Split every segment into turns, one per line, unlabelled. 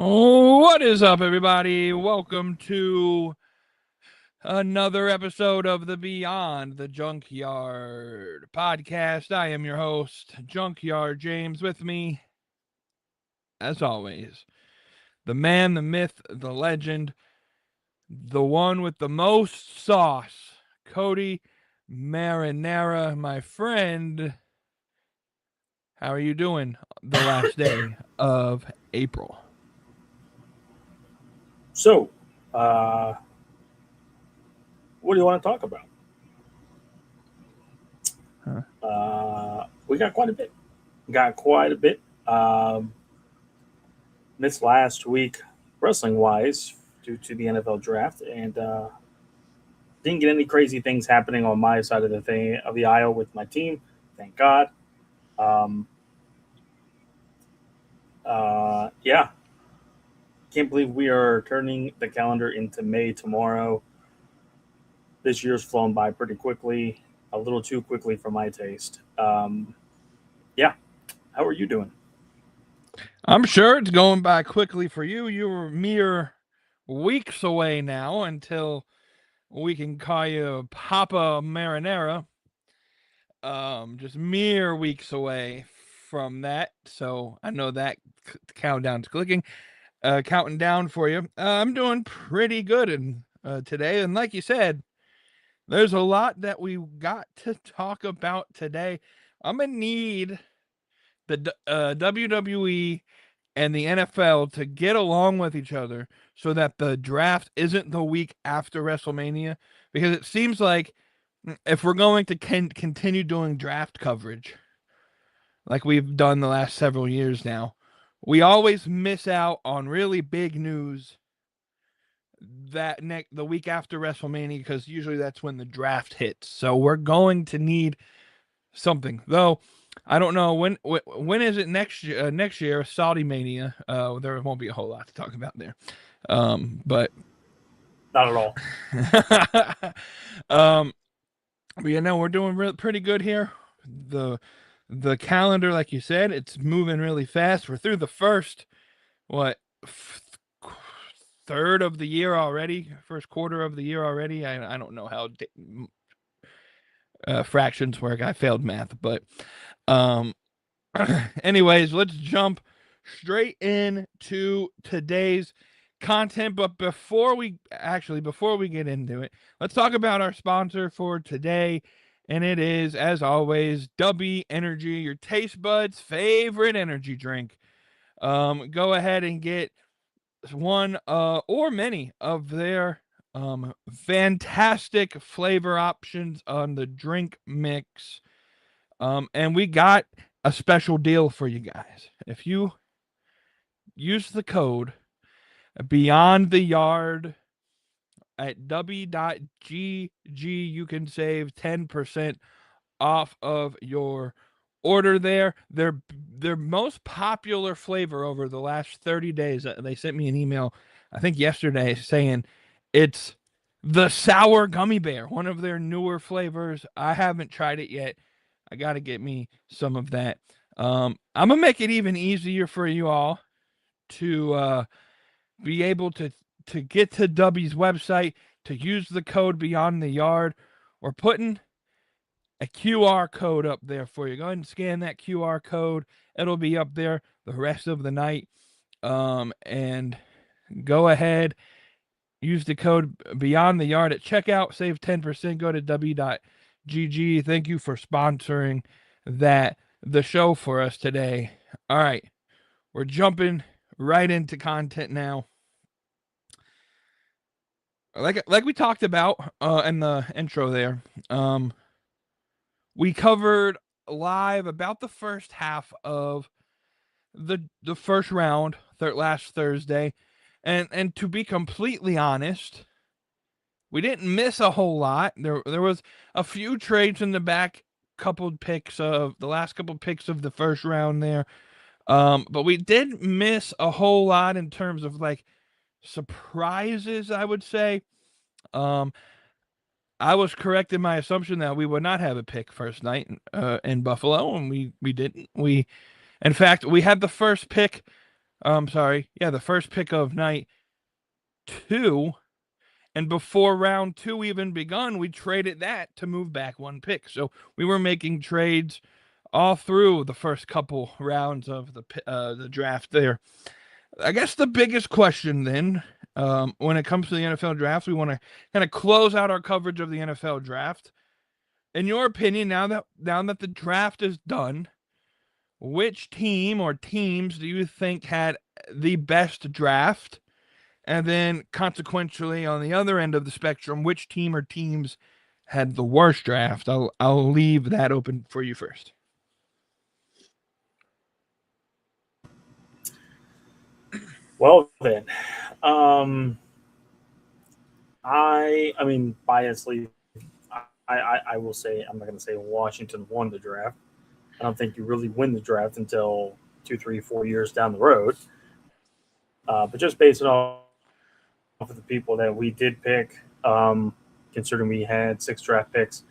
What is up, everybody? Welcome to another episode of the Beyond the Junkyard podcast. I am your host, Junkyard James. With me, as always, the man, the myth, the legend, the one with the most sauce, Cody Marinara, my friend. How are you doing the last day of April?
So, what do you want to talk about? We got quite a bit. Missed last week, wrestling wise, due to the NFL draft, and didn't get any crazy things happening on my side of the aisle with my team. Thank God. Yeah, can't believe we are turning the calendar into May tomorrow. This year's flown by pretty quickly, a little too quickly for my taste. Yeah, how are you doing?
I'm sure it's going by quickly for you. You're mere weeks away now until we can call you Papa Marinara. Just mere weeks away from that. So I know that countdown's clicking, counting down for you. I'm doing pretty good today, and like you said, there's a lot that we got to talk about today. I'm gonna need the WWE and the NFL to get along with each other so that the draft isn't the week after WrestleMania, because it seems like if we're going to continue doing draft coverage like we've done the last several years now, we always miss out on really big news the week after WrestleMania, because usually that's when the draft hits. So we're going to need something, though. I don't know when is it next year? Next year, Saudi Mania. There won't be a whole lot to talk about there, but
Not at all.
but you know, we're doing pretty good here. The calendar, like you said, it's moving really fast. We're through the first third of the year already, first quarter of the year already. I don't know how fractions work. I failed math, but anyways, let's jump straight into today's content. But before we get into it, let's talk about our sponsor for today. And it is, as always, W Energy, your taste buds' favorite energy drink. Go ahead and get one or many of their fantastic flavor options on the drink mix. And we got a special deal for you guys. If you use the code Beyond the Yard at w.gg, you can save 10% off of your order there. Their most popular flavor over the last 30 days, they sent me an email, I think yesterday, saying it's the sour gummy bear, one of their newer flavors. I haven't tried it yet. I got to get me some of that. I'm going to make it even easier for you all to be able to get to W's website, to use the code Beyond the Yard. We're putting a QR code up there for you. Go ahead and scan that QR code. It'll be up there the rest of the night. And go ahead, use the code Beyond the Yard at checkout, save 10%. Go to w.gg. Thank you for sponsoring the show for us today. All right, we're jumping right into content now. Like we talked about in the intro there, we covered live about the first half of the first round last Thursday, and to be completely honest, we didn't miss a whole lot. There was a few trades in the back, the last couple picks of the first round there, but we did miss a whole lot in terms of like surprises, I would say. I was correct in my assumption that we would not have a pick first night in Buffalo, and we didn't. In fact, we had the first pick The first pick of night 2. And before round 2 even begun, we traded that to move back 1 pick. So we were making trades all through the first couple rounds of the draft there. I guess the biggest question then, when it comes to the NFL draft, we want to kind of close out our coverage of the NFL draft. In your opinion, now that the draft is done, which team or teams do you think had the best draft? And then consequentially, on the other end of the spectrum, which team or teams had the worst draft? I'll leave that open for you first.
Well then, I mean, biasly, I will say, I'm not going to say Washington won the draft. I don't think you really win the draft until 2, 3, 4 years down the road. But just based off of the people that we did pick, considering we had 6 draft picks,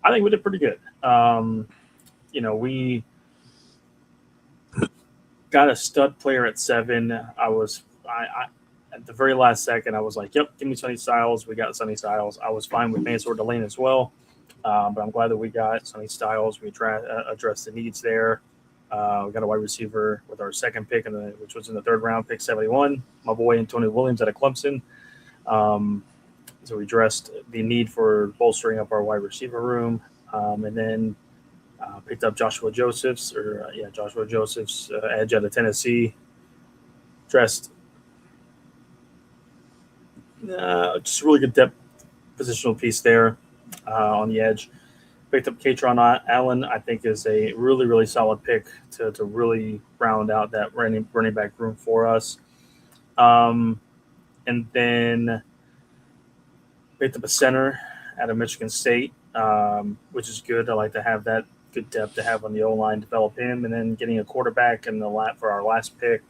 I think we did pretty good. We got a stud player at 7. I at the very last second, I was like, "Yep, give me Sonny Styles." We got Sonny Styles. I was fine with Mansour Delane as well, but I'm glad that we got Sonny Styles. We addressed the needs there. We got a wide receiver with our second pick, which was in the 3rd round, pick 71. My boy Antonio Williams out of Clemson. So we addressed the need for bolstering up our wide receiver room, and then picked up Joshua Joseph's edge out of Tennessee. Dressed just a really good depth positional piece there on the edge. Picked up Katron Allen, I think is a really, really solid pick to really round out that running back room for us. And then picked up a center out of Michigan State, which is good. I like to have that good depth to have on the O-line, develop him, and then getting a quarterback in the lap for our last pick.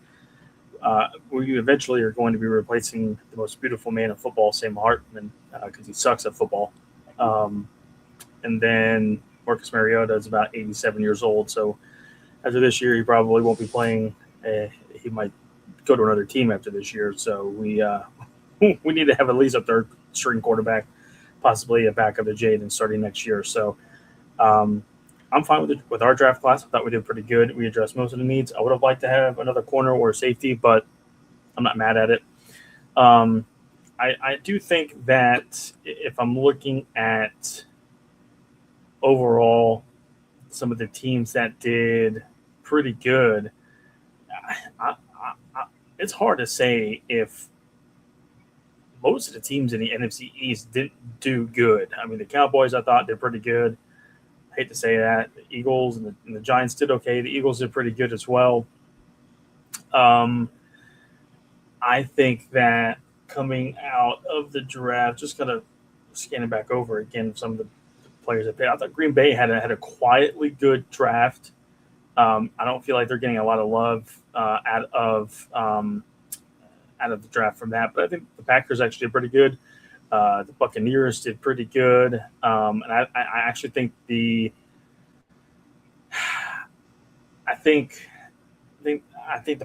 We eventually are going to be replacing the most beautiful man in football, Sam Hartman, because he sucks at football. And then Marcus Mariota is about 87 years old. So after this year, he probably won't be playing. He might go to another team after this year. So we need to have at least a 3rd string quarterback, possibly a backup to Jaden starting next year. So I'm fine with our draft class. I thought we did pretty good. We addressed most of the needs. I would have liked to have another corner or safety, but I'm not mad at it. I do think that if I'm looking at overall some of the teams that did pretty good, it's hard to say if most of the teams in the NFC East didn't do good. I mean, the Cowboys, I thought, did pretty good. I hate to say that. The Eagles and the Giants did okay. The Eagles did pretty good as well. I think that coming out of the draft, just kind of scanning back over again some of the players that I thought Green Bay had a quietly good draft. I don't feel like they're getting a lot of love out of the draft from that, but I think the Packers actually did pretty good. The Buccaneers did pretty good, and I actually think the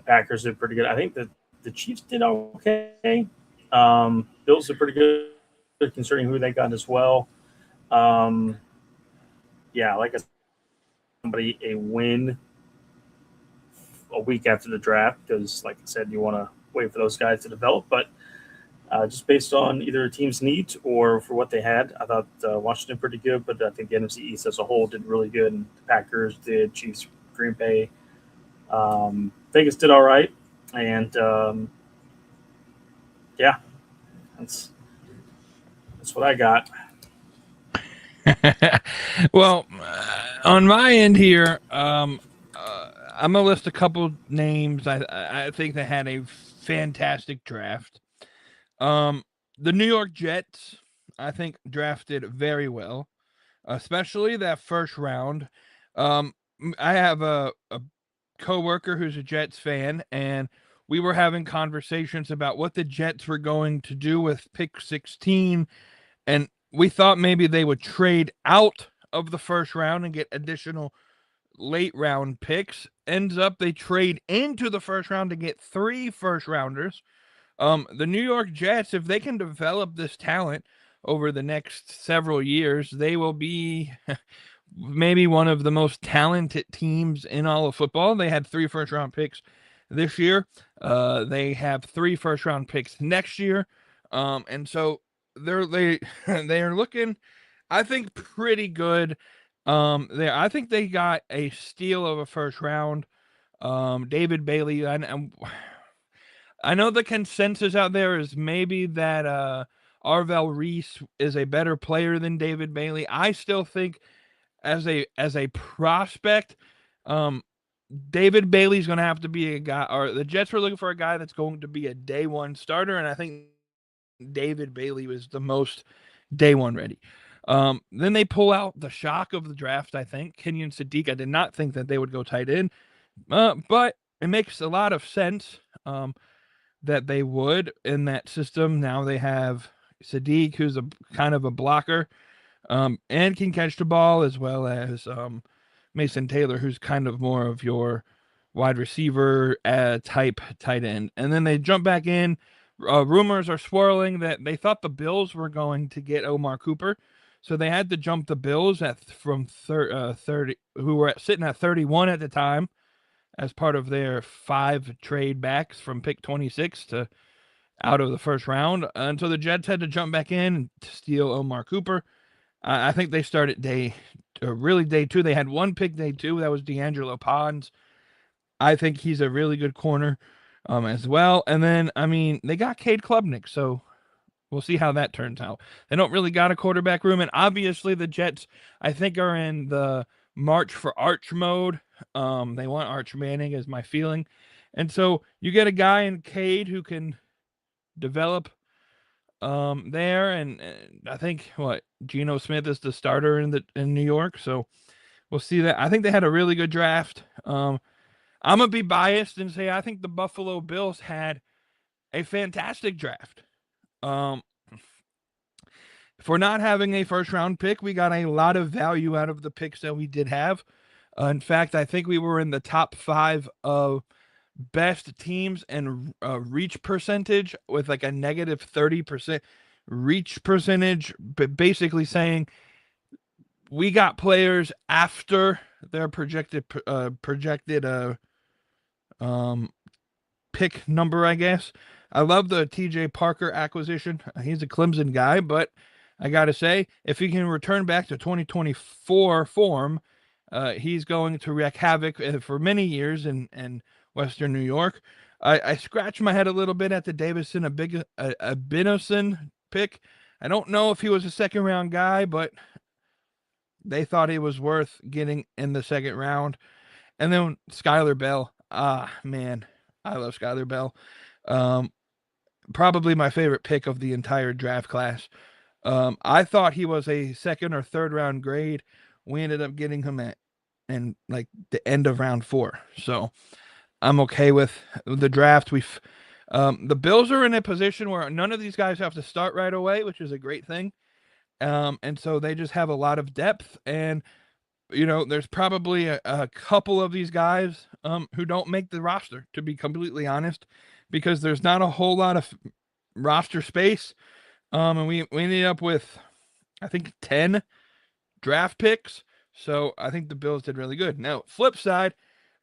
Packers did pretty good. I think that the Chiefs did okay. Bills did pretty good considering who they got as well. Like I said, somebody a win a week after the draft because, like I said, you want to wait for those guys to develop, but. Just based on either a team's needs or for what they had, I thought Washington pretty good, but I think the NFC East as a whole did really good. And the Packers did, Chiefs, Green Bay, Vegas did all right, and that's what I got.
Well, on my end here, I'm gonna list a couple names. I think they had a fantastic draft. The New York Jets, I think, drafted very well, especially that first round. I have a coworker who's a Jets fan, and we were having conversations about what the Jets were going to do with pick 16, and we thought maybe they would trade out of the first round and get additional late round picks. Ends up they trade into the first round to get 3 first rounders. The New York Jets, if they can develop this talent over the next several years, they will be maybe one of the most talented teams in all of football. They had 3 first round picks this year. They have 3 first round picks next year. And so they are looking, I think, pretty good. I think they got a steal of a first round. David Bailey. I know the consensus out there is maybe that Arvell Reese is a better player than David Bailey. I still think as a prospect, David Bailey's going to have to be a guy, or the Jets were looking for a guy that's going to be a day one starter, and I think David Bailey was the most day one ready. Then they pull out the shock of the draft, I think. Kenyon Sadiq, I did not think that they would go tight end, but it makes a lot of sense that they would in that system. Now they have Sadiq, who's a kind of a blocker, and can catch the ball, as well as Mason Taylor, who's kind of more of your wide receiver type tight end. And then they jump back in. Rumors are swirling that they thought the Bills were going to get Omar Cooper, so they had to jump the Bills from 30, who were sitting at 31 at the time, as part of their 5 trade backs from pick 26 to out of the first round. And so the Jets had to jump back in to steal Omar Cooper. I think they started day 2. They had 1 pick day 2. That was D'Angelo Pons. I think he's a really good corner as well. And then, I mean, they got Cade Klubnik, so we'll see how that turns out. They don't really got a quarterback room, and obviously the Jets, I think, are in the March for Arch mode. They want Arch Manning, is my feeling. And so you get a guy in Cade who can develop there, and I think Geno Smith is the starter in New York, so we'll see that. I think they had a really good draft. I'm gonna be biased and say I think the Buffalo Bills had a fantastic draft. For not having a first round pick, we got a lot of value out of the picks that we did have. In fact, I think we were in the top 5 of best teams and reach percentage, with like a negative 30% reach percentage, but basically saying we got players after their projected pick number, I guess. I love the TJ Parker acquisition. He's a Clemson guy, but I got to say, if he can return back to 2024 form, he's going to wreak havoc for many years in Western New York. I scratched my head a little bit at the Davison Abinoson pick. I don't know if he was a second round guy, but they thought he was worth getting in the second round. And then Skylar Bell. Man, I love Skylar Bell. Probably my favorite pick of the entire draft class. I thought he was a second or third round grade. We ended up getting him in like the end of round 4. So I'm okay with the draft. The Bills are in a position where none of these guys have to start right away, which is a great thing. And so they just have a lot of depth, and there's probably a couple of these guys who don't make the roster, to be completely honest, because there's not a whole lot of roster space. And we ended up with, I think, 10 draft picks. So I think the Bills did really good. Now, flip side,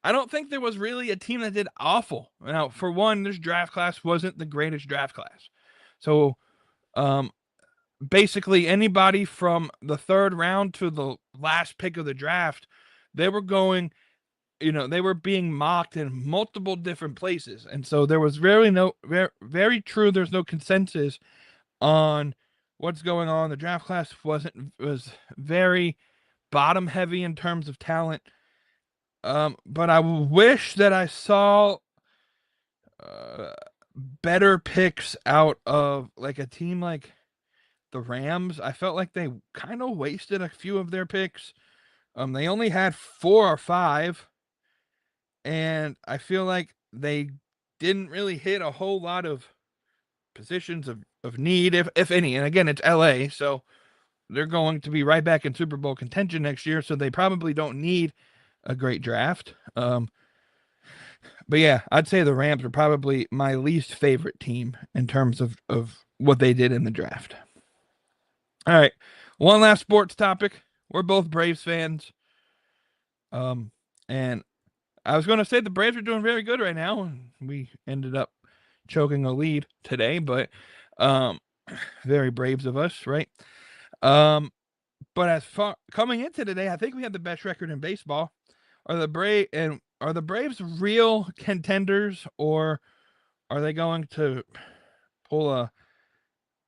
I don't think there was really a team that did awful. Now, for one, this draft class wasn't the greatest draft class. So basically anybody from the 3rd round to the last pick of the draft, they were going, they were being mocked in multiple different places. And so there was very very true. There's no consensus on what's going on. The draft class was very bottom heavy in terms of talent. But I wish that I saw better picks out of like a team like the Rams. I felt like they kind of wasted a few of their picks. They only had 4 or 5, and I feel like they didn't really hit a whole lot of positions of need, if any. And again, it's LA, so they're going to be right back in Super Bowl contention next year, so they probably don't need a great draft. But yeah, I'd say the Rams are probably my least favorite team in terms of what they did in the draft. All right, one last sports topic. We're both Braves fans. And I was going to say the Braves are doing very good right now. We ended up choking a lead today, but very Braves of us, right? But as far coming into today, I think we have the best record in baseball. Are the Braves real contenders, or are they going to pull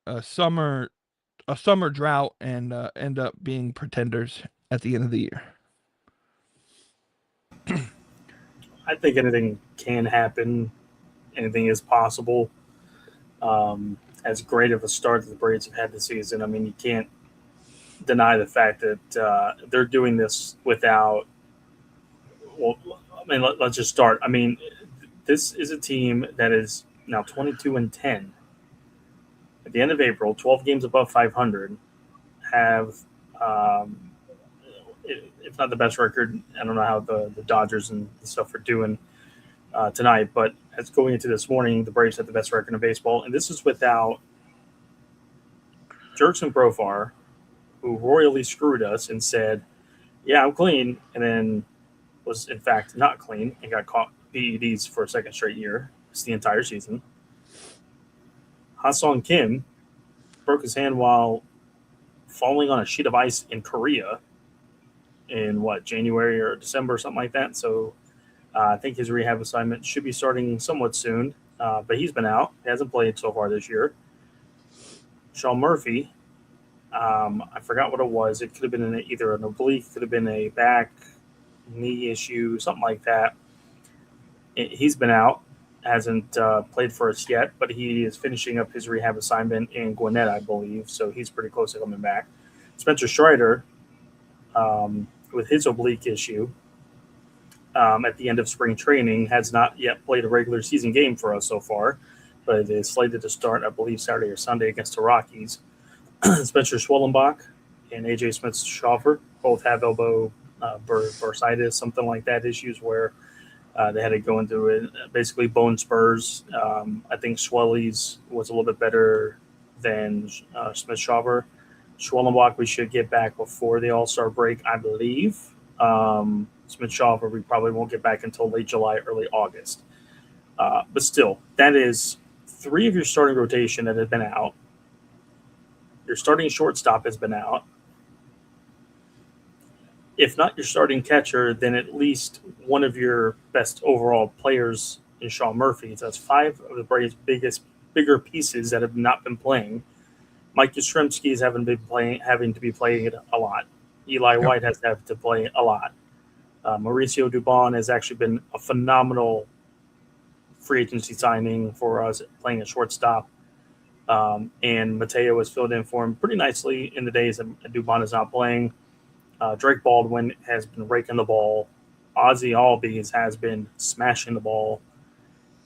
a summer drought and end up being pretenders at the end of the year?
I think anything can happen. Anything is possible. As great of a start that the Braves have had this season, I mean, you can't deny the fact that they're doing this without. Well, I mean, let's just start. I mean, this is a team that is now 22-10. At the end of April, 12 games above 500, have, if not the best record, I don't know how the Dodgers and stuff are doing tonight, but as going into this morning, the Braves had the best record in baseball, and this is without Jerkson Profar, who royally screwed us and said, "Yeah, I'm clean," and then was in fact not clean and got caught PEDs for a second straight year. It's the entire season. Ha-Sung Kim broke his hand while falling on a sheet of ice in Korea in January or December, something like that. So I think his rehab assignment should be starting somewhat soon, but he's been out. He hasn't played so far this year. Sean Murphy, I forgot what it was. It could have been either an oblique, could have been a back, knee issue, something like that. He's been out, hasn't played for us yet, but he is finishing up his rehab assignment in Gwinnett, I believe, so he's pretty close to coming back. Spencer Strider, with his oblique issue, at the end of spring training, has not yet played a regular season game for us so far, but is slated to start, I believe, Saturday or Sunday against the Rockies. Spencer Schwellenbach and AJ Smith-Shawver both have elbow bursitis, something like that, issues where they had to go into it, basically bone spurs. I think Schwelly's was a little bit better than Smith-Shawver. Schwellenbach we should get back before the All-Star break, I believe. Smith-Shawver we probably won't get back until late July, early August. But still, that is 3 of your starting rotation that have been out. Your starting shortstop has been out. If not your starting catcher, then at least one of your best overall players in Sean Murphy. So that's 5 of the Braves' bigger pieces that have not been playing. Mike Yastrzemski having to be playing it a lot. Eli White has to have to play a lot. Mauricio Dubon has actually been a phenomenal free agency signing for us, playing a shortstop. And Mateo has filled in for him pretty nicely in the days that Dubon is not playing. Drake Baldwin has been raking the ball. Ozzie Albies has been smashing the ball.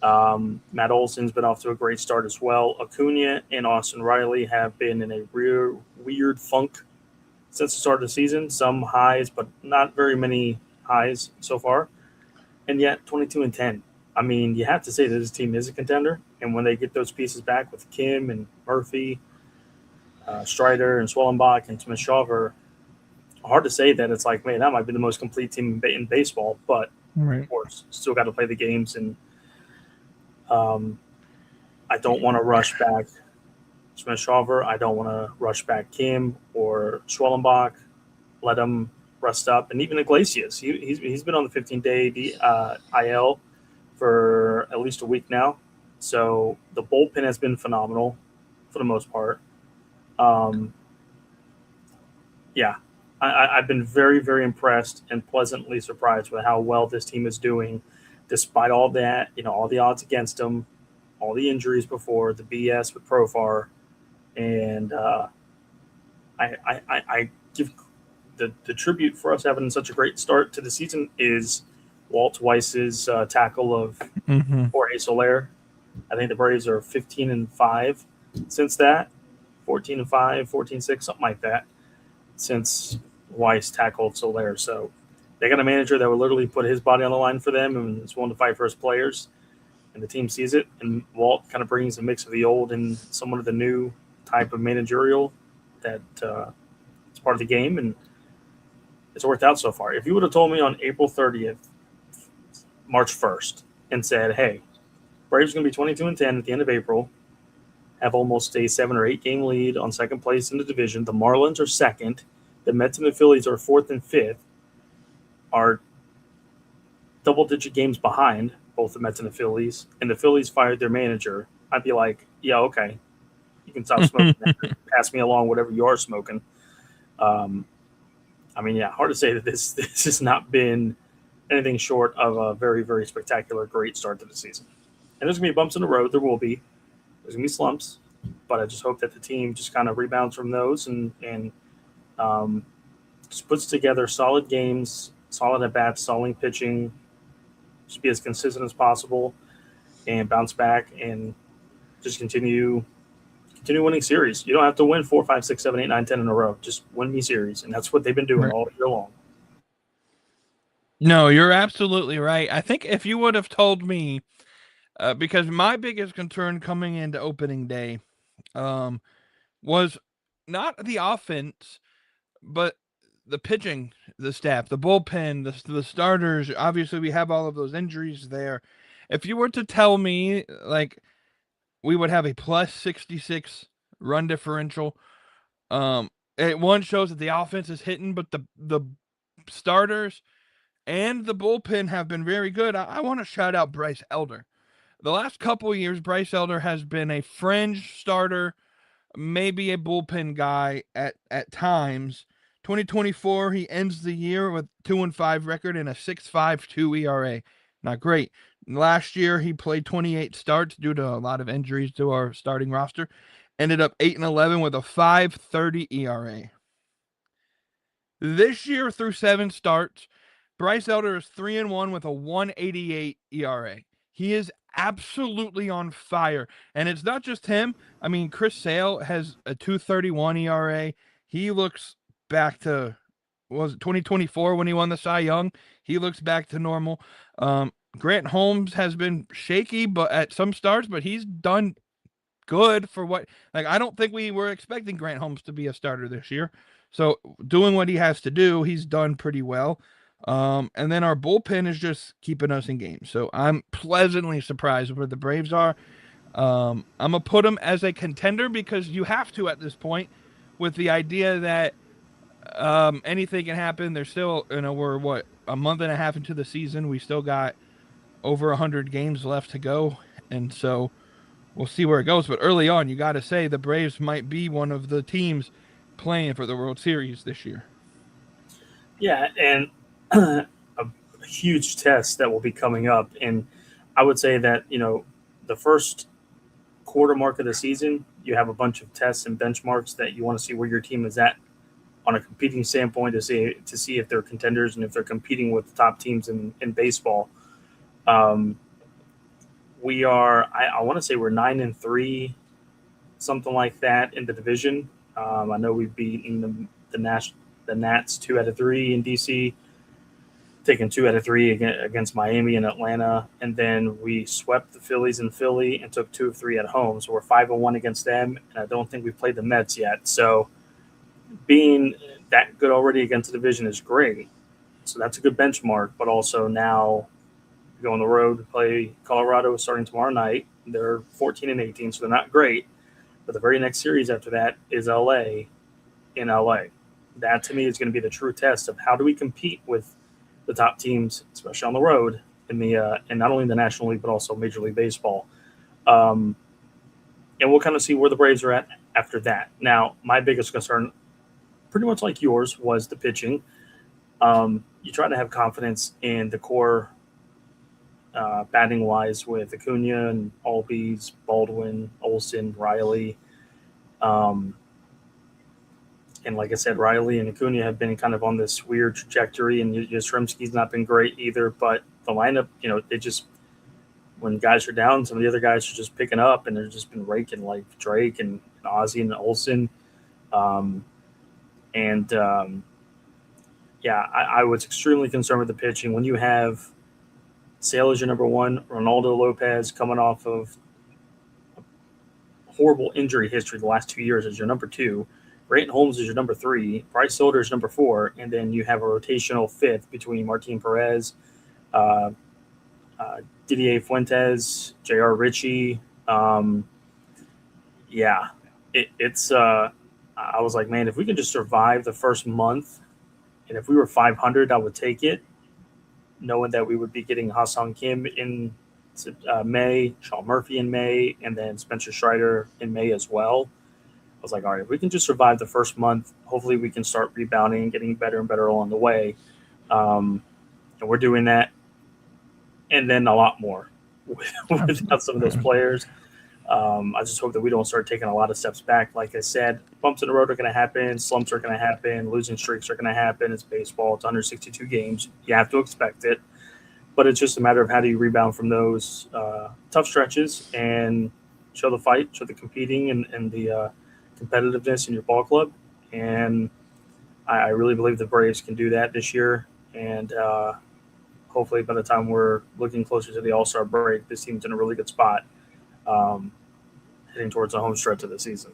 Matt Olson's been off to a great start as well. Acuna and Austin Riley have been in a weird funk since the start of the season. Some highs, but not very many highs so far. And yet, 22-10. I mean, you have to say that this team is a contender. And when they get those pieces back with Kim and Murphy, Strider and Schwellenbach and Smith-Shawver, hard to say that it's like, man, that might be the most complete team in baseball. But,
Right.
Of course, still got to play the games. And I don't want to rush back Smith-Shawver. I don't want to rush back Kim or Schwellenbach. Let them rest up. And even Iglesias, he's been on the 15-day IL for at least a week now. So the bullpen has been phenomenal for the most part. I've been very, very impressed and pleasantly surprised with how well this team is doing, despite all that, all the odds against them, all the injuries before, the BS with Profar. And I give the tribute for us having such a great start to the season is Walt Weiss's tackle of Jorge Soler. I think the Braves are 15-5 since that, 14-5, 14-6, something like that, since Weiss tackled Soler. So They got a manager that would literally put his body on the line for them and is willing to fight for his players, and the team sees it. And Walt kind of brings a mix of the old and somewhat of the new type of managerial that is part of the game, and it's worked out so far. If you would have told me on April 30th, March 1st, and said, "Hey, Braves are going to be 22-10 at the end of April, have almost a 7 or 8 game lead on second place in the division. The Marlins are second. The Mets and the Phillies are fourth and fifth, are double-digit games behind both the Mets and the Phillies, and the Phillies fired their manager," I'd be like, "Yeah, okay, you can stop smoking that. Pass me along whatever you are smoking." I mean, yeah, hard to say that this has not been anything short of a very, very spectacular, great start to the season. And there's going to be bumps in the road. There will be. There's going to be slumps. But I just hope that the team just kind of rebounds from those and just puts together solid games, solid at-bats, solid pitching, just be as consistent as possible and bounce back and just continue winning series. You don't have to win 4, 5, 6, 7, 8, 9, 10 in a row. Just win me series. And that's what they've been doing all year long.
No, you're absolutely right. I think if you would have told me, because my biggest concern coming into opening day was not the offense, but the pitching, the staff, the bullpen, the starters. Obviously, we have all of those injuries there. If you were to tell me, like, we would have a plus 66 run differential, it one shows that the offense is hitting, but the starters and the bullpen have been very good. I want to shout out Bryce Elder. The last couple of years, Bryce Elder has been a fringe starter, maybe a bullpen guy at times. 2024, he ends the year with 2-5 record and a 6.52 ERA. Not great. Last year, he played 28 starts due to a lot of injuries to our starting roster. Ended up 8-11 with a 5.30 ERA. This year, through 7 starts, Bryce Elder is 3-1 with a 1.88 ERA. He is absolutely on fire. And it's not just him. I mean, Chris Sale has a 2.31 ERA. He looks back to, was it 2024 when he won the Cy Young? He looks back to normal. Grant Holmes has been shaky but at some starts, but he's done good for what, like, I don't think we were expecting Grant Holmes to be a starter this year. So doing what he has to do, he's done pretty well. And then our bullpen is just keeping us in games. So I'm pleasantly surprised where the Braves are. I'm going to put them as a contender because you have to at this point, with the idea that anything can happen. There's still, we're a month and a half into the season. We still got over 100 games left to go. And so we'll see where it goes. But early on, you got to say the Braves might be one of the teams playing for the World Series this year.
Yeah, and a huge test that will be coming up. And I would say that, the first quarter mark of the season, you have a bunch of tests and benchmarks that you want to see where your team is at on a competing standpoint to see if they're contenders and if they're competing with the top teams in baseball. We are, I want to say we're 9-3, something like that in the division. I know we've beaten the Nats 2 out of 3 in DC, taken 2 out of 3 against Miami and Atlanta, and then we swept the Phillies in Philly and took 2 of 3 at home. So we're 5-1 against them, and I don't think we've played the Mets yet. So being that good already against the division is great. So that's a good benchmark, but also now go on the road to play Colorado starting tomorrow night. They're 14-18, so they're not great. But the very next series after that is LA in LA. That to me is going to be the true test of how do we compete with the top teams, especially on the road and not only in the National League but also Major League Baseball. And we'll kind of see where the Braves are at after that. Now, my biggest concern, pretty much like yours, was the pitching. You try to have confidence in the core batting wise with Acuna and Albies, Baldwin, Olsen, Riley. And like I said, Riley and Acuna have been kind of on this weird trajectory, and Yastrzemski's not been great either. But the lineup, they just, when guys are down, some of the other guys are just picking up, and they've just been raking, like Drake and Ozzie and Olsen. yeah, I was extremely concerned with the pitching. When you have Sale as your number one, Ronaldo Lopez coming off of horrible injury history the last 2 years as your number two, Brayton Holmes is your number three, Bryce Silder is number four, and then you have a rotational fifth between Martin Perez, uh, uh, Didier Fuentes, J.R. Ritchie. Um, yeah, it's. I was like, man, if we can just survive the first month, and if we were 500, I would take it, knowing that we would be getting Ha-Seong Kim in May, Sean Murphy in May, and then Spencer Strider in May as well. I was like, all right, if we can just survive the first month, hopefully we can start rebounding and getting better and better along the way. And we're doing that, and then a lot more without some of those players. I just hope that we don't start taking a lot of steps back. Like I said, bumps in the road are going to happen. Slumps are going to happen. Losing streaks are going to happen. It's baseball. It's 162 games. You have to expect it. But it's just a matter of how do you rebound from those tough stretches and show the fight, show the competing and the competitiveness in your ball club. And I really believe the Braves can do that this year. And hopefully by the time we're looking closer to the All-Star break, this team's in a really good spot. Heading towards the home stretch of the season.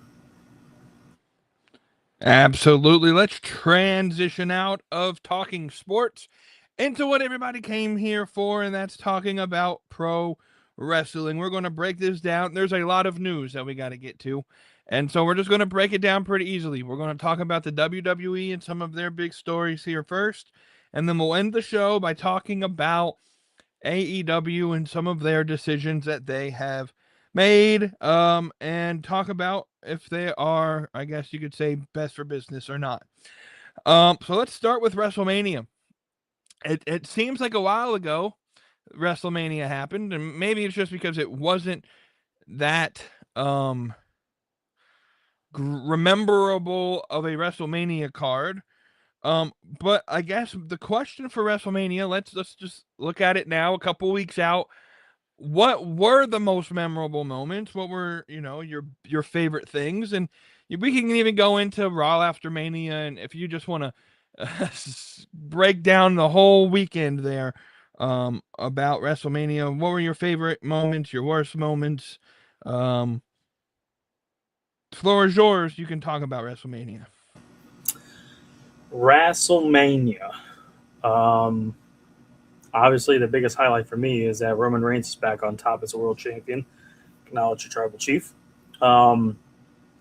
Absolutely. Let's transition out of talking sports into what everybody came here for, and that's talking about pro wrestling. We're going to break this down. There's a lot of news that we got to get to, and so we're just going to break it down pretty easily. We're going to talk about the WWE and some of their big stories here first, and then we'll end the show by talking about AEW and some of their decisions that they have made, and talk about if they are, I guess you could say, best for business or not. So let's start with WrestleMania. It seems like a while ago WrestleMania happened, and maybe it's just because it wasn't that rememberable of a WrestleMania card. But I guess the question for WrestleMania, let's just look at it now, a couple weeks out. What were the most memorable moments? What were, your favorite things? And we can even go into Raw after Mania, and if you just want to break down the whole weekend there about WrestleMania, what were your favorite moments, your worst moments? Floor is yours. You can talk about WrestleMania.
WrestleMania. Um, Obviously, the biggest highlight for me is that Roman Reigns is back on top as a world champion. Acknowledge your tribal chief. Um,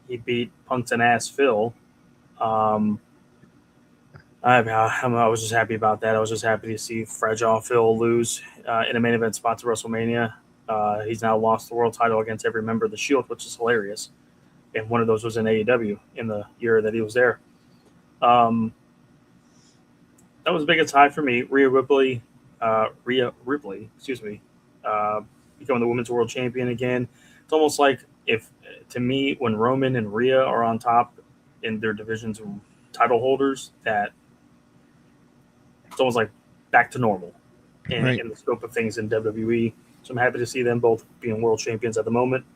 he beat Punk's and ass Phil. Um, I was just happy about that. I was just happy to see Fragile Phil lose in a main event spot to WrestleMania. He's now lost the world title against every member of the Shield, which is hilarious. And one of those was in AEW in the year that he was there. Um, that was the biggest high for me. Rhea Ripley, becoming the women's world champion again. It's almost like if, to me, when Roman and Rhea are on top in their divisions and title holders, that it's almost like back to normal in the scope of things in WWE. So I'm happy to see them both being world champions at the moment.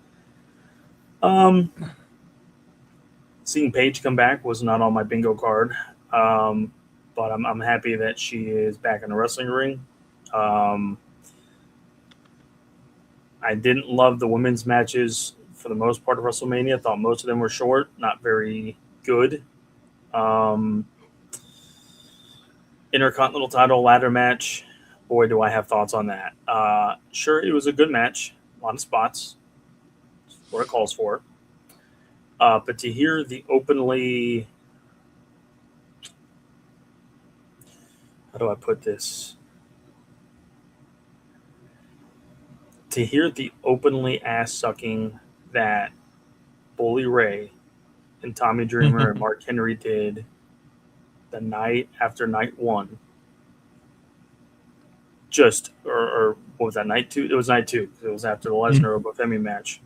Seeing Paige come back was not on my bingo card, but I'm happy that she is back in the wrestling ring. I didn't love the women's matches for the most part of WrestleMania. I thought most of them were short, not very good. Intercontinental title ladder match. Boy, do I have thoughts on that. Sure, it was a good match. A lot of spots. That's what it calls for. But to hear the openly... How do I put this? To hear the openly ass-sucking that Bully Ray and Tommy Dreamer and Mark Henry did the night after night one, or what was that, night two? It was night two. It was after the Lesnar Obafemi match.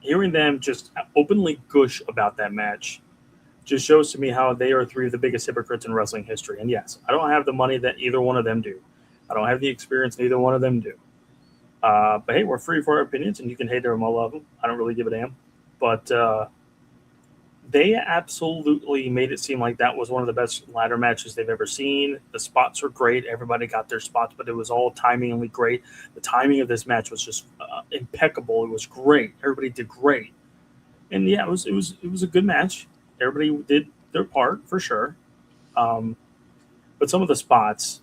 Hearing them just openly gush about that match just shows to me how they are three of the biggest hypocrites in wrestling history. And yes, I don't have the money that either one of them do. I don't have the experience neither one of them do. But hey, we're free for our opinions, and you can hate them or love them. I don't really give a damn. But They absolutely made it seem like that was one of the best ladder matches they've ever seen. The spots were great. Everybody got their spots, but it was all timingly great. The timing of this match was just impeccable. It was great. Everybody did great, and yeah, it was a good match. Everybody did their part for sure. Um, but some of the spots,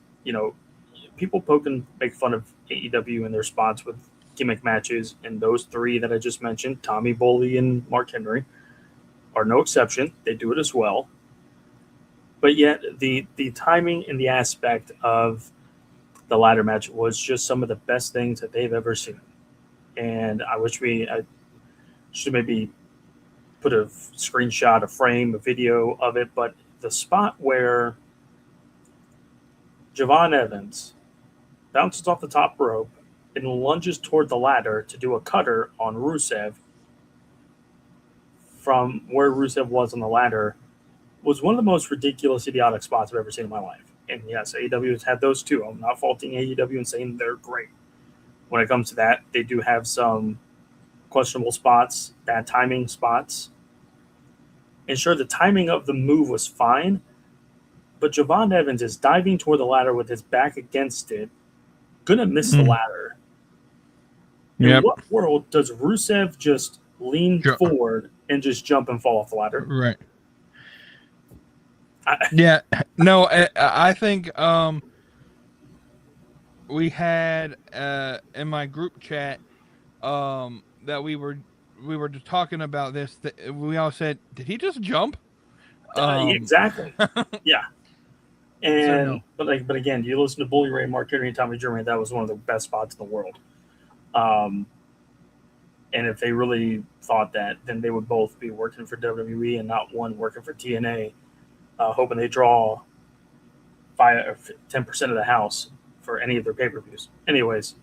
people poke and make fun of AEW and their spots with gimmick matches, and those three that I just mentioned, Tommy Boley and Mark Henry, are no exception. They do it as well. But yet the timing and the aspect of the ladder match was just some of the best things that they've ever seen. And I should maybe put a screenshot, a frame, a video of it. But the spot where Javon Evans bounces off the top rope and lunges toward the ladder to do a cutter on Rusev from where Rusev was on the ladder was one of the most ridiculous, idiotic spots I've ever seen in my life. And yes, AEW has had those too. I'm not faulting AEW and saying they're great. When it comes to that, they do have some questionable spots, bad timing spots. And sure, the timing of the move was fine, but Javon Evans is diving toward the ladder with his back against it, gonna miss the ladder. In what world does Rusev just lean forward and just jump and fall off the ladder?
Right. No, I think we had in my group chat that we were just talking about this. That we all said, "Did he just jump?"
Exactly. Yeah. And
So, no.
but again, you listen to Bully Ray, Mark Henry, and Tommy Dreamer. That was one of the best spots in the world. And if they really thought that, then they would both be working for WWE and not one working for TNA, hoping they draw 10% of the house for any of their pay-per-views. Anyways,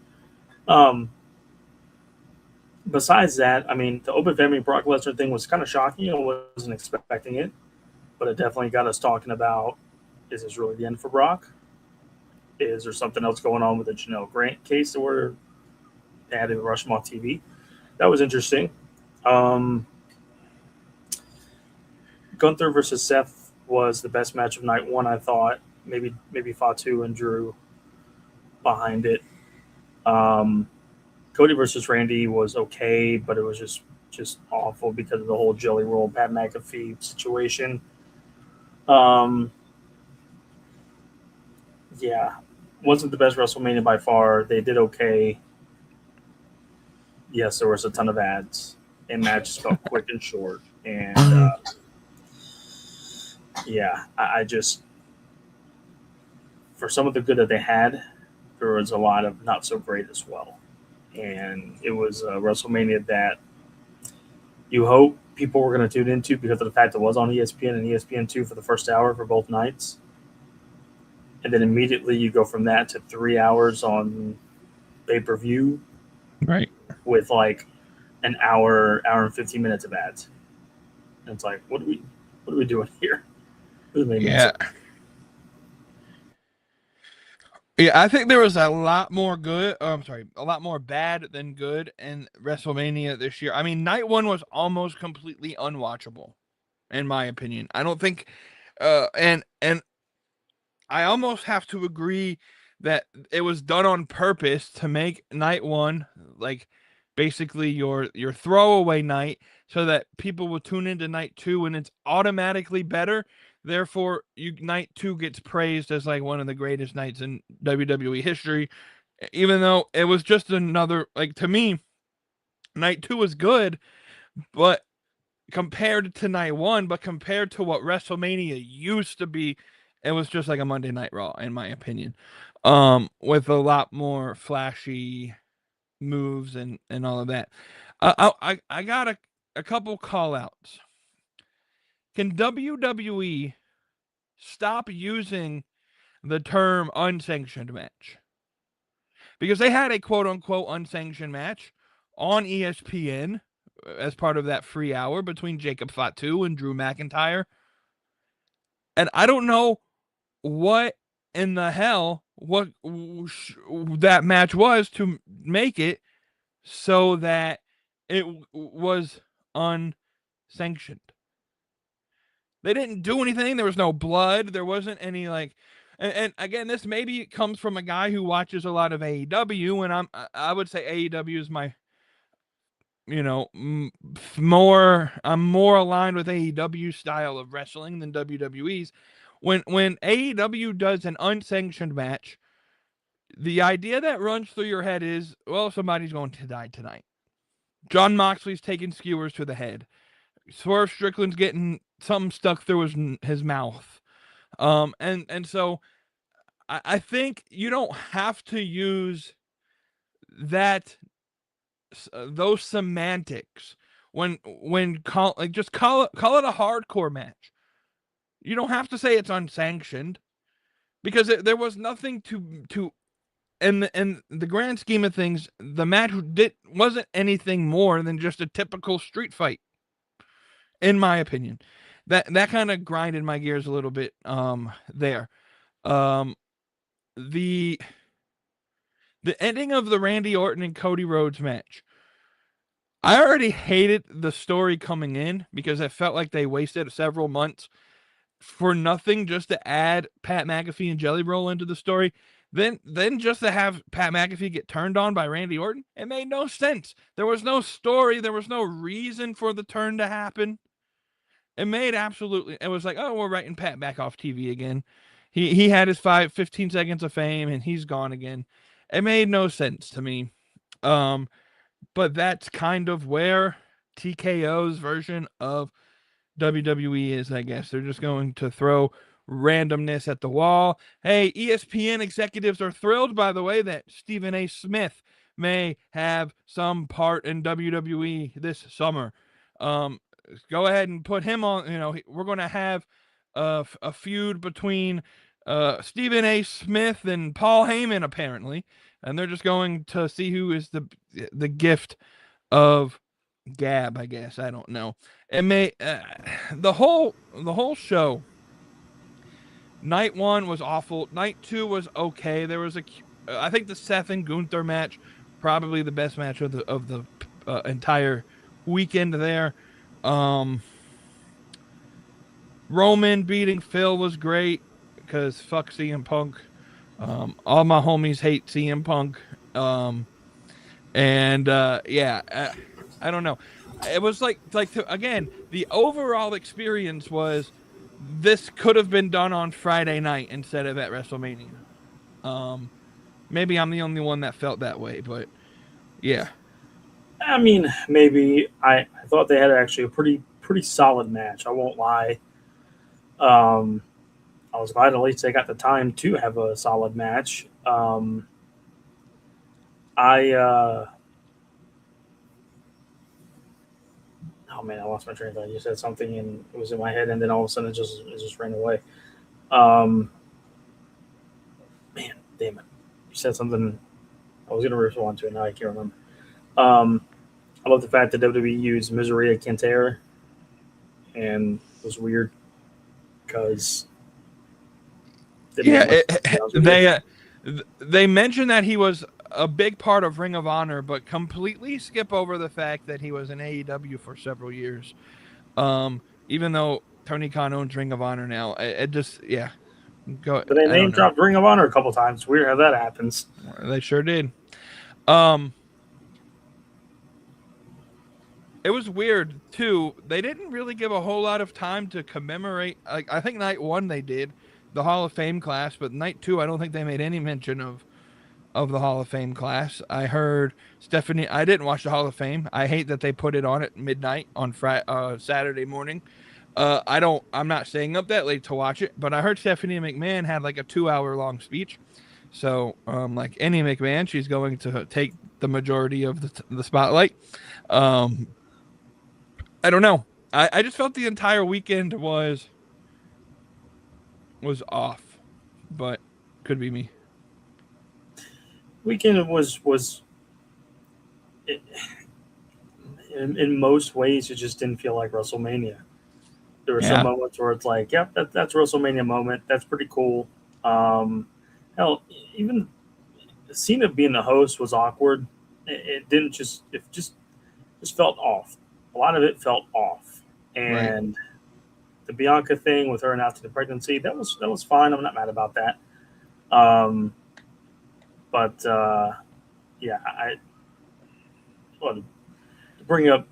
besides that, I mean, the Open Family Brock Lesnar thing was kind of shocking. I wasn't expecting it, but it definitely got us talking about, is this really the end for Brock? Is there something else going on with the Janelle Grant case where they had to rush him off TV? That was interesting. Gunther versus Seth was the best match of night one, I thought. Maybe Fatu and Drew behind it. Cody versus Randy was okay, but it was just awful because of the whole Jelly Roll Pat McAfee situation. Yeah, wasn't the best WrestleMania by far. They did okay. Yes, there was a ton of ads, and matches felt quick and short. And I just, for some of the good that they had, there was a lot of not so great as well. And it was a WrestleMania that you hope people were going to tune into because of the fact it was on ESPN and ESPN2 for the first hour for both nights. And then immediately you go from that to 3 hours on pay-per-view.
Right.
With like an hour and 15 minutes of ads. And it's like, what are we doing here?
Yeah. Yeah, I think there was a lot more good. A lot more bad than good in WrestleMania this year. I mean, night one was almost completely unwatchable, in my opinion. I don't think, and I almost have to agree that it was done on purpose to make night one like basically your throwaway night, so that people will tune into night two and it's automatically better. Therefore, night two gets praised as like one of the greatest nights in WWE history, even though it was just another, like, to me, night two was good, but compared to night one, but compared to what WrestleMania used to be, it was just like a Monday Night Raw, in my opinion, with a lot more flashy moves and all of that. I got a couple call outs. Can WWE stop using the term unsanctioned match? Because they had a quote-unquote unsanctioned match on ESPN as part of that free hour between Jacob Fatu and Drew McIntyre. And I don't know what in the hell that match was to make it so that it was unsanctioned. They didn't do anything. There was no blood. There wasn't any like, and again, this maybe comes from a guy who watches a lot of AEW, and I would say AEW is my, I'm more aligned with AEW style of wrestling than WWE's. When AEW does an unsanctioned match, the idea that runs through your head is, well, somebody's going to die tonight. John Moxley's taking skewers to the head. Swerve Strickland's getting something stuck through his mouth. And so I think you don't have to use those semantics when just call it a hardcore match. You don't have to say it's unsanctioned, because there was nothing to in the grand scheme of things, the match wasn't anything more than just a typical street fight, in my opinion. That kind of grinded my gears a little bit there. The ending of the Randy Orton and Cody Rhodes match, I already hated the story coming in because I felt like they wasted several months for nothing, just to add Pat McAfee and Jelly Roll into the story. Then just to have Pat McAfee get turned on by Randy Orton, it made no sense. There was no story. There was no reason for the turn to happen. It was like, oh, we're writing Pat back off TV again. He had his 15 seconds of fame and he's gone again. It made no sense to me. But that's kind of where TKO's version of WWE is, I guess. They're just going to throw randomness at the wall. Hey, ESPN executives are thrilled, by the way, that Stephen A. Smith may have some part in WWE this summer. Go ahead and put him on. We're going to have a feud between Stephen A. Smith and Paul Heyman, apparently, and they're just going to see who is the gift of gab, I guess. I don't know. It may the whole show. Night 1 was awful. Night 2 was okay. There was I think the Seth and Gunther match, probably the best match of the entire weekend there. Roman beating Phil was great because fuck CM Punk. All my homies hate CM Punk. I don't know. It was again, the overall experience was this could have been done on Friday night instead of at WrestleMania. Maybe I'm the only one that felt that way, but yeah.
I mean, maybe I thought they had actually a pretty solid match. I won't lie. I was glad at least they got the time to have a solid match. Oh man, I lost my train of thought. You said something and it was in my head, and then all of a sudden it just ran away. Man, damn it! You said something I was going to respond to, and now I can't remember. I love the fact that WWE used Miseria Cantera, and it was weird because
they mentioned that he was a big part of Ring of Honor, but completely skip over the fact that he was in AEW for several years. Even though Tony Khan owns Ring of Honor now, it just Go.
But they name dropped Ring of Honor a couple times. Weird how that happens.
They sure did. It was weird too. They didn't really give a whole lot of time to commemorate. I think night 1 they did the Hall of Fame class, but night 2 I don't think they made any mention of the Hall of Fame class. I heard Stephanie. I didn't watch the Hall of Fame. I hate that they put it on at midnight on Saturday morning. I'm not staying up that late to watch it, but I heard Stephanie McMahon had like a 2-hour long speech. So, like any McMahon, she's going to take the majority of the spotlight. I don't know. I just felt the entire weekend was off, but could be me.
Weekend was in most ways it just didn't feel like WrestleMania. There were some moments where it's like, yep, that's WrestleMania moment. That's pretty cool. Hell, even Cena being the host was awkward. It just felt off. A lot of it felt off, and the Bianca thing with her announcing the pregnancy, that was fine. I'm not mad about that. But yeah, well, to bring up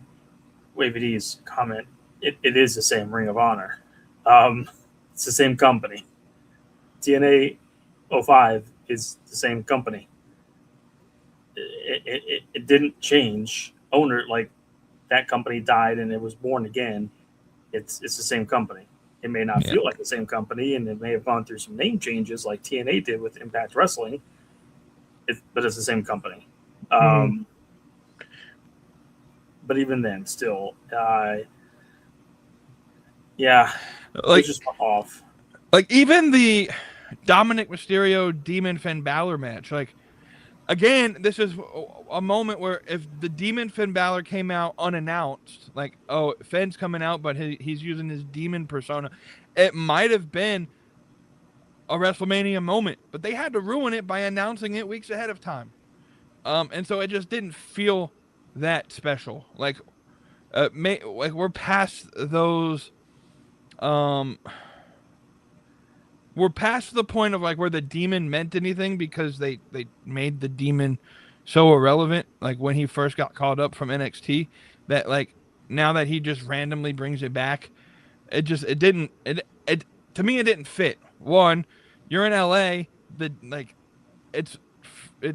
Wavy D's comment, it is the same Ring of Honor. It's the same company. TNA 05 is the same company. It didn't change. Owner, like, that company died and it was born again. It's the same company. It may not feel like the same company, and it may have gone through some name changes like TNA did with Impact Wrestling. But it's the same company. But even then, still, yeah,
like,
it's just off.
Like, even the Dominic Mysterio Demon Finn Balor match, like, again, this is a moment where if the Demon Finn Balor came out unannounced, like, oh, Finn's coming out, but he's using his demon persona, it might have been a WrestleMania moment, but they had to ruin it by announcing it weeks ahead of time. And so it just didn't feel that special. Like, we're past those, we're past the point of, like, where the demon meant anything because they made the demon so irrelevant, like, when he first got called up from NXT, that, like, now that he just randomly brings it back, it didn't to me, it didn't fit. One, you're in LA, it's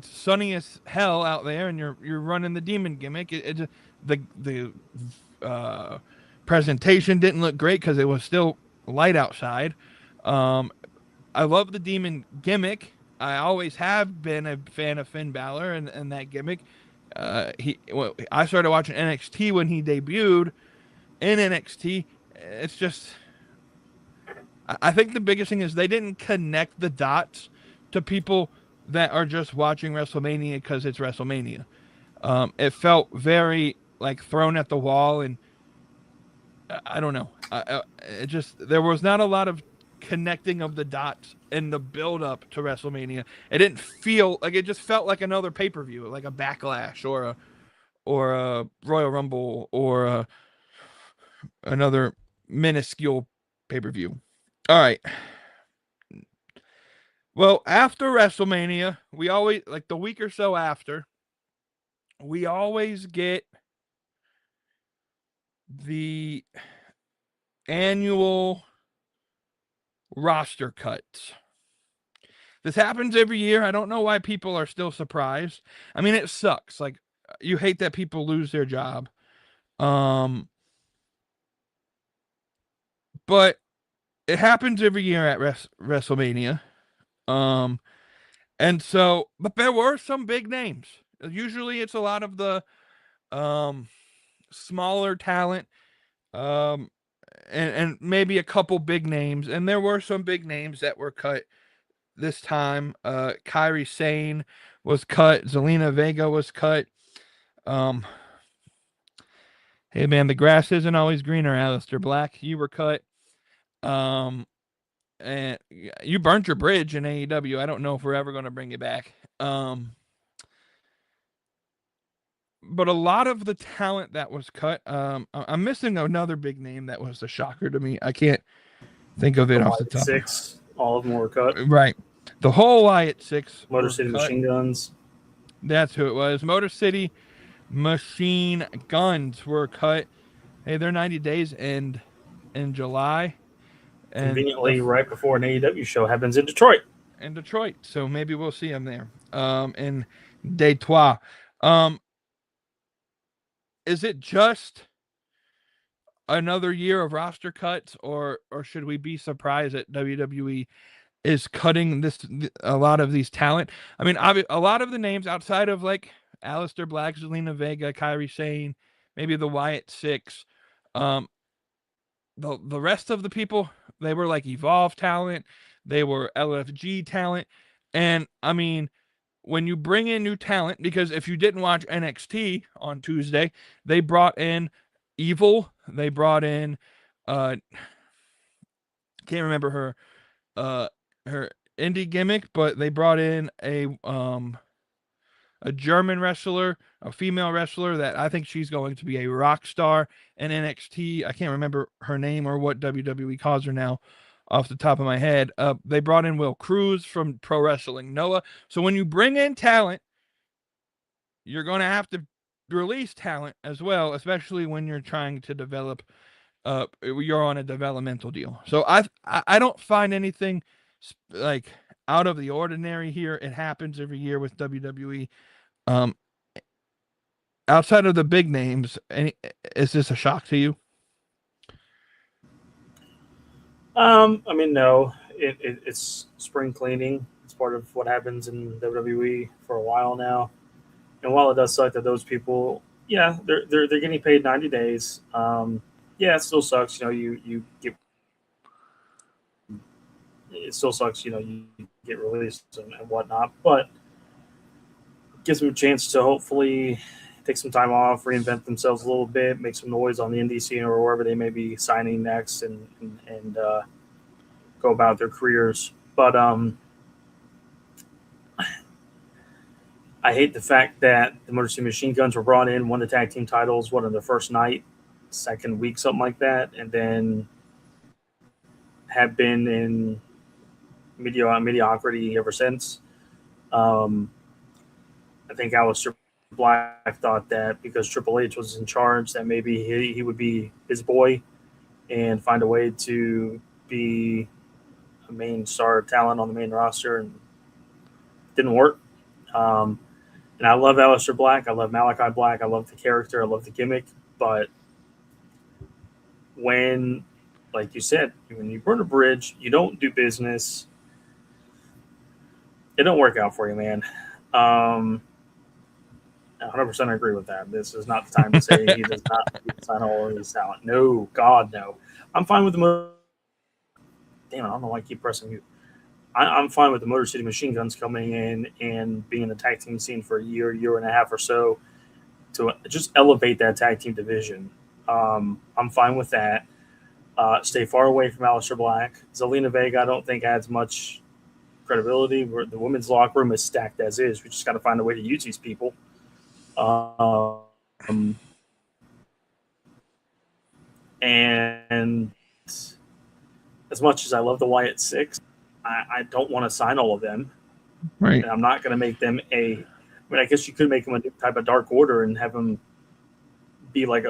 sunny as hell out there, and you're running the demon gimmick. The presentation didn't look great because it was still light outside. I love the demon gimmick. I always have been a fan of Finn Balor and that gimmick. I started watching NXT when he debuted in NXT. It's just, I think the biggest thing is they didn't connect the dots to people that are just watching WrestleMania because it's WrestleMania. It felt very, like, thrown at the wall, and I don't know. There was not a lot of connecting of the dots in the build up to WrestleMania. It didn't feel like, it just felt like another pay-per-view, like a Backlash or a Royal Rumble or another minuscule pay-per-view. All right. Well, after WrestleMania, we always, like, the week or so after, we always get the annual roster cuts. This happens every year. I don't know why people are still surprised. I mean, it sucks. Like, you hate that people lose their job. But it happens every year at WrestleMania. And so, but there were some big names. Usually it's a lot of the smaller talent, and maybe a couple big names. And there were some big names that were cut this time. Kairi Sane was cut. Zelina Vega was cut. Hey man, the grass isn't always greener, Aleister Black. You were cut. And you burnt your bridge in AEW. I don't know if we're ever going to bring it back. But a lot of the talent that was cut, I'm missing another big name that was a shocker to me. I can't think of it off the top.
Six, all of them were cut.
Right. The whole Wyatt Six.
Motor City Machine Guns.
That's who it was. Motor City Machine Guns were cut. Hey, their 90 days end in July.
And conveniently, right before an AEW show happens in Detroit.
So maybe we'll see them there. In Detroit. Is it just another year of roster cuts, or should we be surprised that WWE is cutting a lot of these talent? I mean, a lot of the names outside of, like, Aleister Black, Zelina Vega, Kairi Sane, maybe the Wyatt Six, the rest of the people, they were like Evolve talent, they were LFG talent, and I mean, when you bring in new talent, because if you didn't watch NXT on Tuesday, they brought in Evil, they brought in can't remember her indie gimmick, but they brought in a a German wrestler, a female wrestler that I think she's going to be a rock star in NXT. I can't remember her name or what WWE calls her now off the top of my head. They brought in Will Cruz from Pro Wrestling Noah. So when you bring in talent, you're going to have to release talent as well, especially when you're trying to develop. You're on a developmental deal. So I don't find anything like out of the ordinary here. It happens every year with WWE. Outside of the big names, is this a shock to you?
I mean, no. It's spring cleaning. It's part of what happens in WWE for a while now. And while it does suck that those people, yeah, they're getting paid 90 days. Yeah, it still sucks. You get it still sucks. You get released and whatnot, but it gives them a chance to hopefully take some time off, reinvent themselves a little bit, make some noise on the indie scene or wherever they may be signing next, and go about their careers. But I hate the fact that the Motor City Machine Guns were brought in, won the tag team titles, on the first night, second week, something like that, and then have been in mediocrity ever since. I think Aleister Black thought that because Triple H was in charge, that maybe he would be his boy and find a way to be a main star talent on the main roster, and it didn't work. And I love Aleister Black. I love Malachi Black. I love the character. I love the gimmick. But when, like you said, when you burn a bridge, you don't do business, it don't work out for you, man. 100% agree with that. This is not the time to say he does not sign all of his talent. No, God, no. I'm fine with the damn, I don't know why I keep pressing you. I'm fine with the Motor City Machine Guns coming in and being in the tag team scene for a year and a half or so to just elevate that tag team division. I'm fine with that. Stay far away from Aleister Black. Zelina Vega, I don't think adds much credibility. The women's locker room is stacked as is. We just got to find a way to use these people. And as much as I love the Wyatt Six, I don't want to sign all of them.
Right.
And I'm not going to make them I guess you could make them a new type of Dark Order and have them be like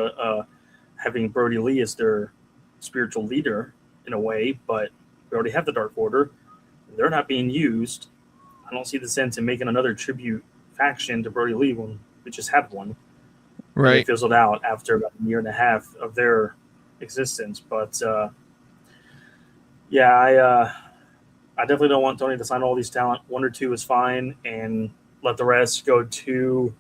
having Brody Lee as their spiritual leader in a way, but we already have the Dark Order. They're not being used. I don't see the sense in making another tribute faction to Brody Lee when we just had one.
Right.
They fizzled out after about a year and a half of their existence. But I definitely don't want Tony to sign all these talent. 1 or 2 is fine, and let the rest go to.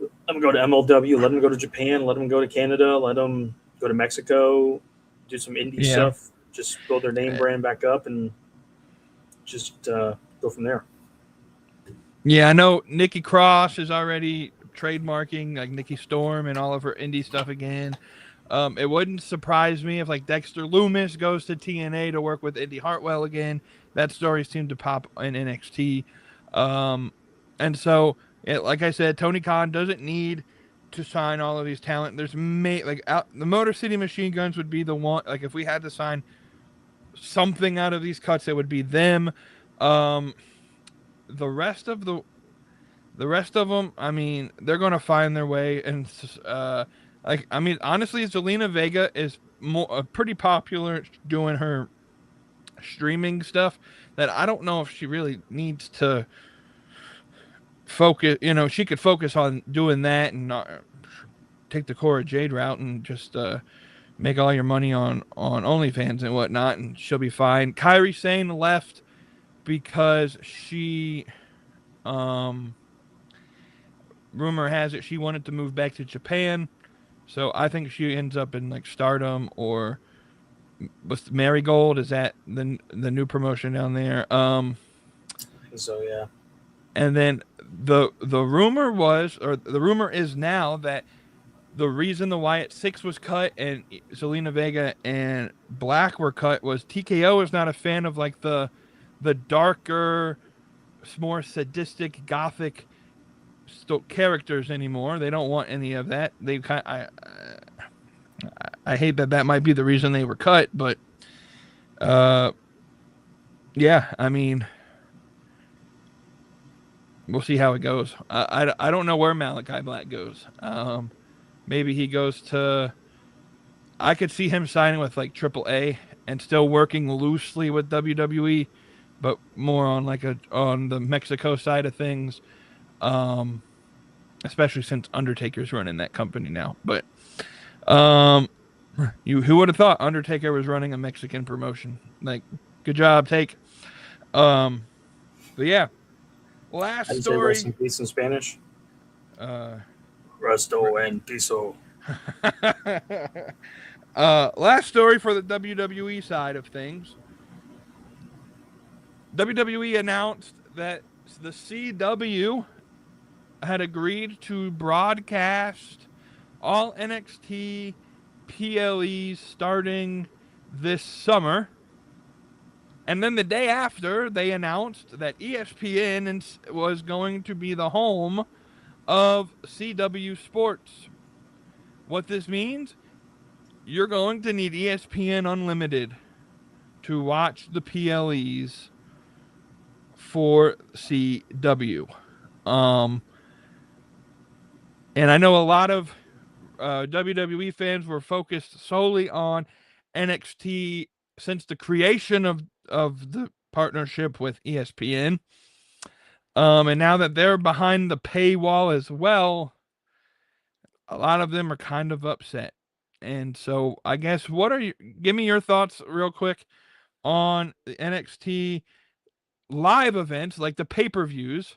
Let them go to MLW. Let them go to Japan. Let them go to Canada. Let them go to Mexico. Do some indie stuff. Just build their name brand back up and just go from there.
Yeah, I know Nikki Cross is already trademarking like Nikki Storm and all of her indie stuff again. It wouldn't surprise me if like Dexter Loomis goes to TNA to work with Indy Hartwell again. That story seemed to pop in NXT. And so, like I said, Tony Khan doesn't need to sign all of these talent. There's the Motor City Machine Guns would be the one. Like if we had to sign something out of these cuts, it would be them. The rest of them, I mean, they're gonna find their way, and honestly, Zelina Vega is pretty popular doing her streaming stuff. That I don't know if she really needs to focus. She could focus on doing that and not take the Cora Jade route and just make all your money on OnlyFans and whatnot, and she'll be fine. Kairi Sane left because she, rumor has it she wanted to move back to Japan. So I think she ends up in like Stardom or with Marigold. Is that the new promotion down there?
So yeah.
And then the rumor was, or the rumor is now, that the reason the Wyatt Six was cut and Zelina Vega and Black were cut was TKO is not a fan of like the darker more sadistic, gothic characters anymore. They don't want any of that. I hate that might be the reason they were cut, but yeah, I mean, we'll see how it goes. I don't know where Malachi Black goes. Maybe he goes to. I could see him signing with like AAA and still working loosely with WWE, but more on on the Mexico side of things. Especially since Undertaker's running that company now. But who would have thought Undertaker was running a Mexican promotion? Like, good job, Take. But yeah, last
How do you
story.
say rest in peace in Spanish? Resto en piso.
Last story for the WWE side of things. WWE announced that the CW had agreed to broadcast all NXT PLEs starting this summer. And then the day after, they announced that ESPN was going to be the home of CW Sports. What this means, you're going to need ESPN Unlimited to watch the PLEs for CW. And I know a lot of WWE fans were focused solely on NXT since the creation of the partnership with ESPN. And now that they're behind the paywall as well, a lot of them are kind of upset. And so I guess give me your thoughts real quick on the NXT live events, like the pay-per-views,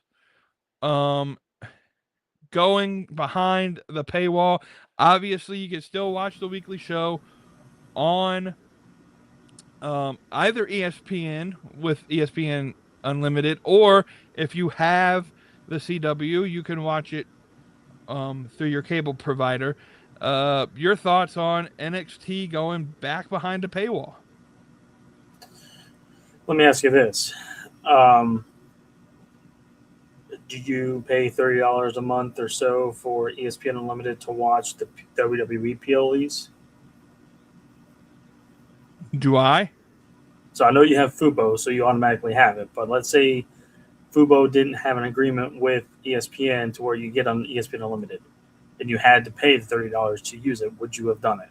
going behind the paywall. Obviously, you can still watch the weekly show on either ESPN with ESPN Unlimited, or if you have the CW, you can watch it through your cable provider. Your thoughts on NXT going back behind the paywall?
Let me ask you this. Do you pay $30 a month or so for ESPN Unlimited to watch the WWE PLEs?
Do I?
So I know you have Fubo, so you automatically have it. But let's say Fubo didn't have an agreement with ESPN to where you get on ESPN Unlimited, and you had to pay the $30 to use it. Would you have done it?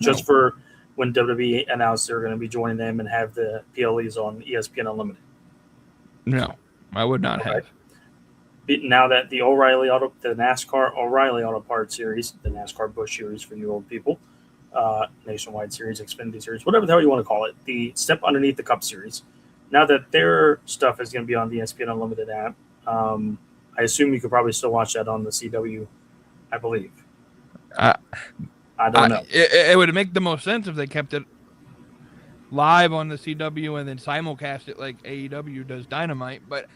No.
Just for when WWE announced they're going to be joining them and have the PLEs on ESPN Unlimited?
No, I would not have.
Now that the NASCAR O'Reilly Auto Parts series, the NASCAR Busch series for you old people, Nationwide series, Xfinity series, whatever the hell you want to call it, the step underneath the Cup series. Now that their stuff is going to be on the ESPN Unlimited app, I assume you could probably still watch that on the CW, I believe. I don't know.
It would make the most sense if they kept it live on the CW and then simulcast it like AEW does Dynamite, but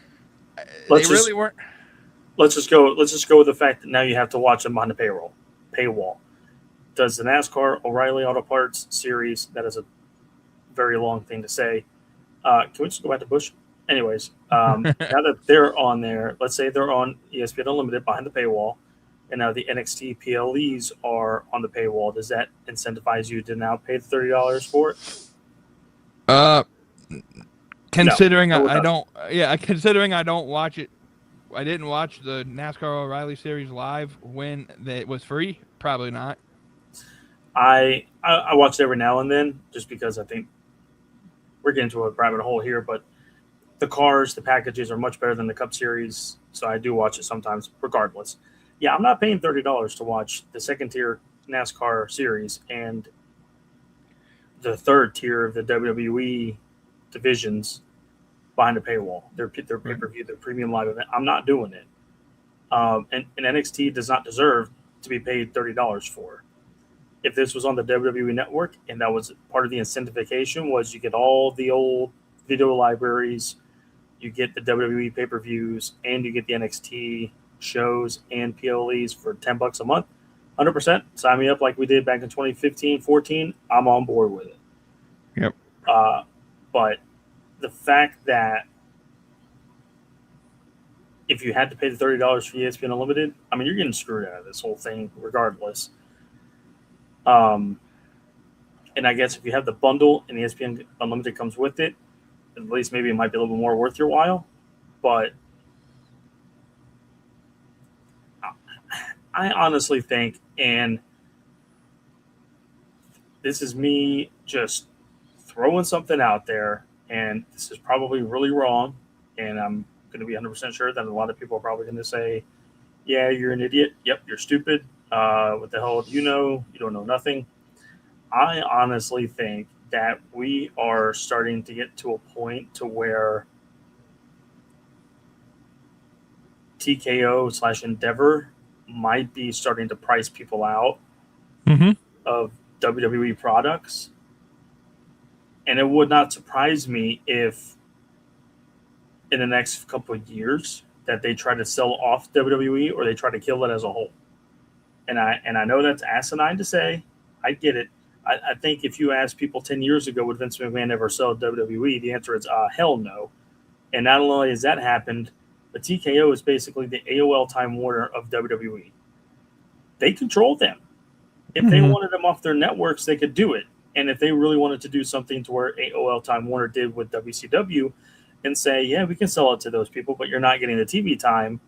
they really weren't.
Let's just go with the fact that now you have to watch them behind the paywall. Does the NASCAR O'Reilly Auto Parts series, that is a very long thing to say. Can we just go back to Busch? Anyways, now that they're on there, let's say they're on ESPN Unlimited behind the paywall, and now the NXT PLEs are on the paywall. Does that incentivize you to now pay the $30 for it?
Considering I don't watch it. I didn't watch the NASCAR O'Reilly series live when it was free. Probably not.
I watch it every now and then just because I think we're getting to a rabbit hole here, but the cars, the packages are much better than the Cup series, so I do watch it sometimes regardless. Yeah, I'm not paying $30 to watch the second tier NASCAR series and the third tier of the WWE divisions behind a paywall. Their pay-per-view, their premium live event. I'm not doing it. And NXT does not deserve to be paid $30 for. If this was on the WWE network and that was part of the incentivization, was you get all the old video libraries, you get the WWE pay-per-views, and you get the NXT shows and PLEs for $10 a month, 100%. Sign me up like we did back in 2015, 14. I'm on board with it.
Yep.
But the fact that if you had to pay the $30 for ESPN Unlimited, I mean, you're getting screwed out of this whole thing regardless. And I guess if you have the bundle and ESPN Unlimited comes with it, at least maybe it might be a little bit more worth your while. But I honestly think, and this is me just throwing something out there, and this is probably really wrong, and I'm going to be 100% sure that a lot of people are probably going to say, yeah, you're an idiot. Yep, you're stupid. What the hell do you know? You don't know nothing. I honestly think that we are starting to get to a point to where TKO / Endeavor might be starting to price people out of WWE products. And it would not surprise me if in the next couple of years that they try to sell off WWE or they try to kill it as a whole. And I know that's asinine to say. I get it. I think if you ask people 10 years ago, would Vince McMahon ever sell WWE? The answer is hell no. And not only has that happened, but TKO is basically the AOL Time Warner of WWE. They control them. If they wanted them off their networks, they could do it. And if they really wanted to do something to where AOL Time Warner did with WCW and say, yeah, we can sell it to those people, but you're not getting the TV time.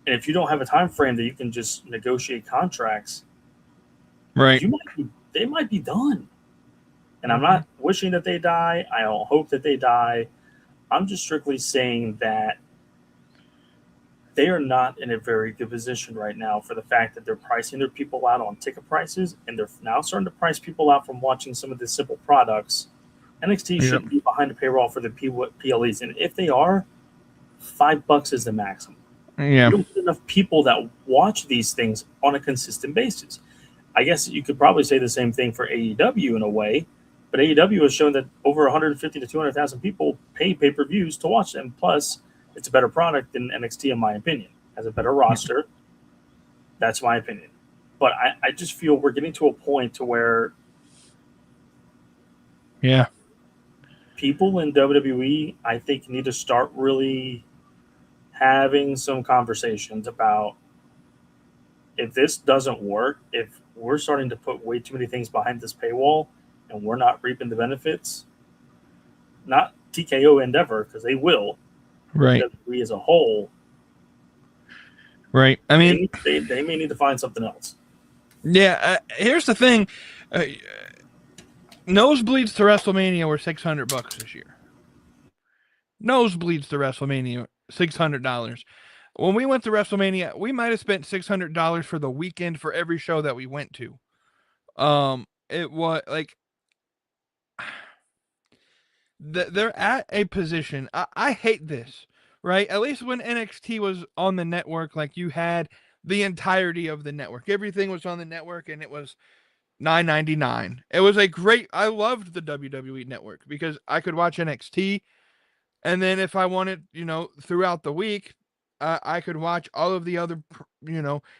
And if you don't have a time frame that you can just negotiate contracts,
right,
they might be done. And I'm not wishing that they die. I don't hope that they die. I'm just strictly saying that they are not in a very good position right now for the fact that they're pricing their people out on ticket prices, and they're now starting to price people out from watching some of the simple products. NXT shouldn't be behind the paywall for the PLEs, and if they are, $5 is the maximum.
Yeah,
you don't get enough people that watch these things on a consistent basis. I guess you could probably say the same thing for AEW in a way, but AEW has shown that over 150 to 200,000 people pay pay-per-views to watch them. Plus, it's a better product than NXT, in my opinion. Has a better roster. That's my opinion. But I just feel we're getting to a point to where people in WWE, I think, need to start really having some conversations about if this doesn't work, if we're starting to put way too many things behind this paywall and we're not reaping the benefits, not TKO Endeavor, because they will,
right?
We as a whole,
right. I mean,
they may need to find something else.
Yeah, here's the thing: nosebleeds to WrestleMania were $600 this year. Nosebleeds to WrestleMania, $600. When we went to WrestleMania, we might have spent $600 for the weekend for every show that we went to. It was like they're at a position. I hate this, right? At least when NXT was on the network, like you had the entirety of the network. Everything was on the network, and it was $9.99. It was a great. I loved the WWE network because I could watch NXT, and then if I wanted, throughout the week, I could watch all of the other,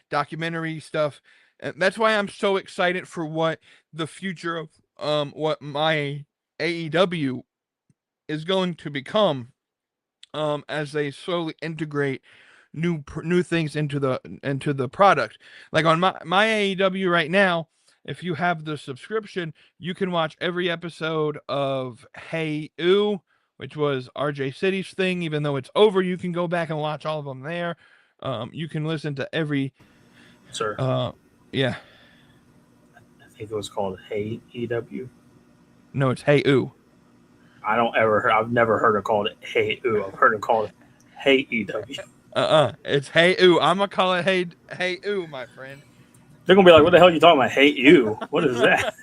documentary stuff. And that's why I'm so excited for what the future of what my AEW is going to become, as they slowly integrate new things into the product. Like on my AEW right now, if you have the subscription, you can watch every episode of Hey Ooh, which was RJ City's thing. Even though it's over, you can go back and watch all of them there. You can listen to every.
Sir.
Yeah.
I think it was called Hey EW.
No, it's Hey Ooh.
I've never heard it called Hey Ooh. I've heard it called Hey EW.
It's Hey Ooh. I'm gonna call it Hey Ooh, my friend.
They're gonna be like, "What the hell are you talking about? Hey you? What is that?"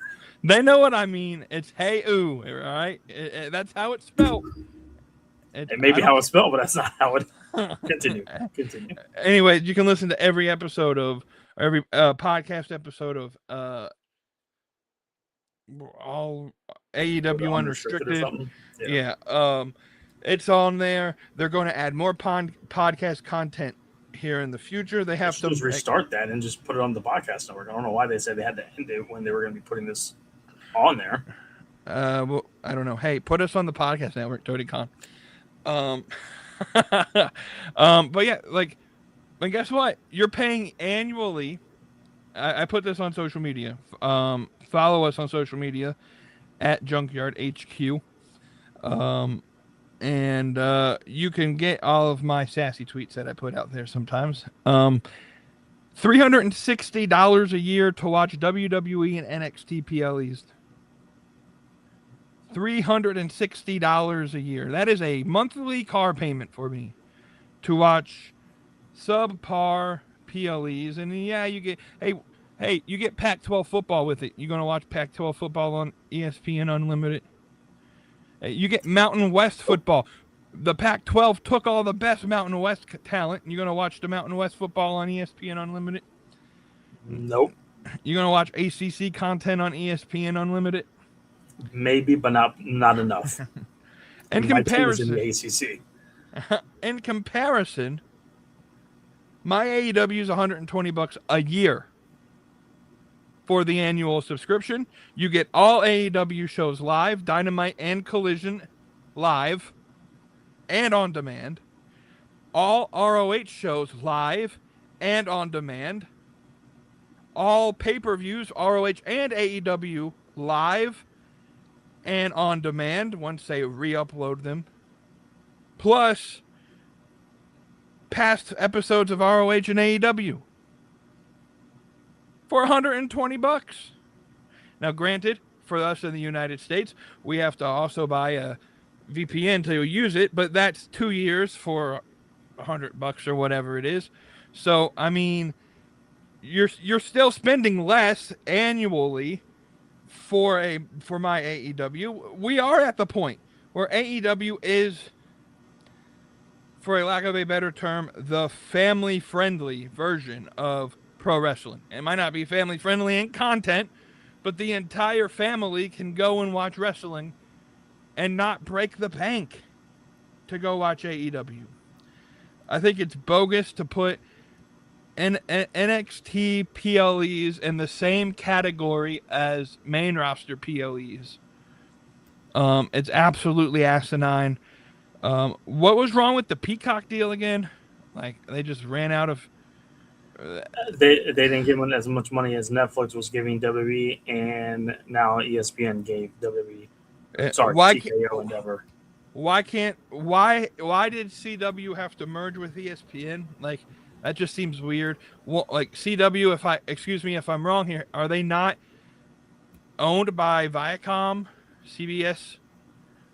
They know what I mean. It's Hey Ooh, right? That's how it's spelled.
It may be how it's spelled, but that's not how it. Continue.
Anyway, you can listen to every episode of every podcast episode of all AEW Unrestricted. Yeah. It's on there. They're going to add more podcast content here in the future. They have to
just restart that and just put it on the podcast network. I don't know why they said they had to end it when they were going to be putting this on there.
Well, I don't know. Hey, put us on the podcast network, Tony Khan. But yeah, like, and guess what? You're paying annually. I put this on social media. Follow us on social media at Junkyard HQ. Um, and you can get all of my sassy tweets that I put out there sometimes. $360 a year to watch WWE and NXT PLEs. $360 a year. That is a monthly car payment for me to watch subpar PLEs. And yeah, you get you get Pac-12 football with it. You're gonna watch Pac-12 football on ESPN Unlimited. You get Mountain West football. The Pac-12 took all the best Mountain West talent. You're gonna watch the Mountain West football on ESPN Unlimited.
Nope.
You're gonna watch ACC content on ESPN Unlimited.
Maybe, but not enough.
In comparison,
in the ACC.
In comparison, my AEW is $120 a year for the annual subscription. You get all AEW shows live, Dynamite and Collision live and on demand. All ROH shows live and on demand. All pay-per-views, ROH and AEW live and on demand once they re-upload them. Plus past episodes of ROH and AEW for $120. Now, granted, for us in the United States, we have to also buy a VPN to use it, but that's 2 years for $100 or whatever it is. So, I mean, you're still spending less annually for my AEW. We are at the point where AEW is, for a lack of a better term, the family-friendly version of pro wrestling. It might not be family-friendly in content, but the entire family can go and watch wrestling and not break the bank to go watch AEW. I think it's bogus to put NXT PLEs in the same category as main roster PLEs. It's absolutely asinine. What was wrong with the Peacock deal again? Like, they just ran out of...
They didn't give them as much money as Netflix was giving WWE, and now ESPN gave WWE. Sorry, TKO Endeavor.
Why did CW have to merge with ESPN? Like, that just seems weird. Well, like, CW, excuse me if I'm wrong here, are they not owned by Viacom, CBS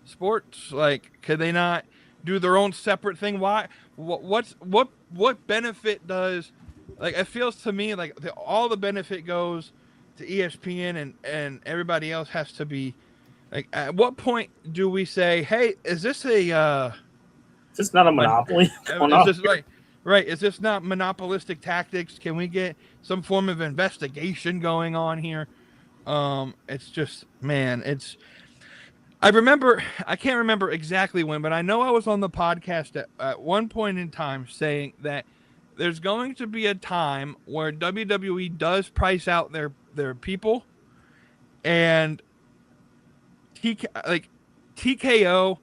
Sports? Like, could they not do their own separate thing? Why? What benefit does... Like, it feels to me like all the benefit goes to ESPN and everybody else has to be... Like, at what point do we say, hey, is this a...
Is this not a monopoly?
Is this not monopolistic tactics? Can we get some form of investigation going on here? It's just, man, it's... I can't remember exactly when, but I know I was on the podcast at one point in time saying that there's going to be a time where WWE does price out their people, and TKO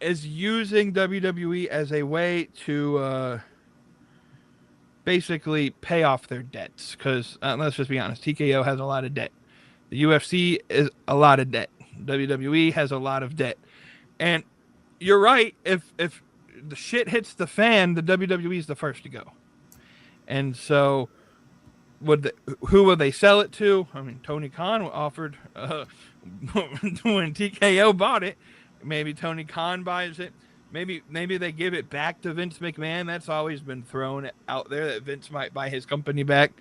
is using WWE as a way to basically pay off their debts. Because let's just be honest, TKO has a lot of debt. The UFC is a lot of debt. WWE has a lot of debt. And you're right, if the shit hits the fan, the WWE is the first to go. And so, who would they sell it to? I mean, Tony Khan offered when TKO bought it. Maybe Tony Khan buys it. Maybe they give it back to Vince McMahon. That's always been thrown out there that Vince might buy his company back.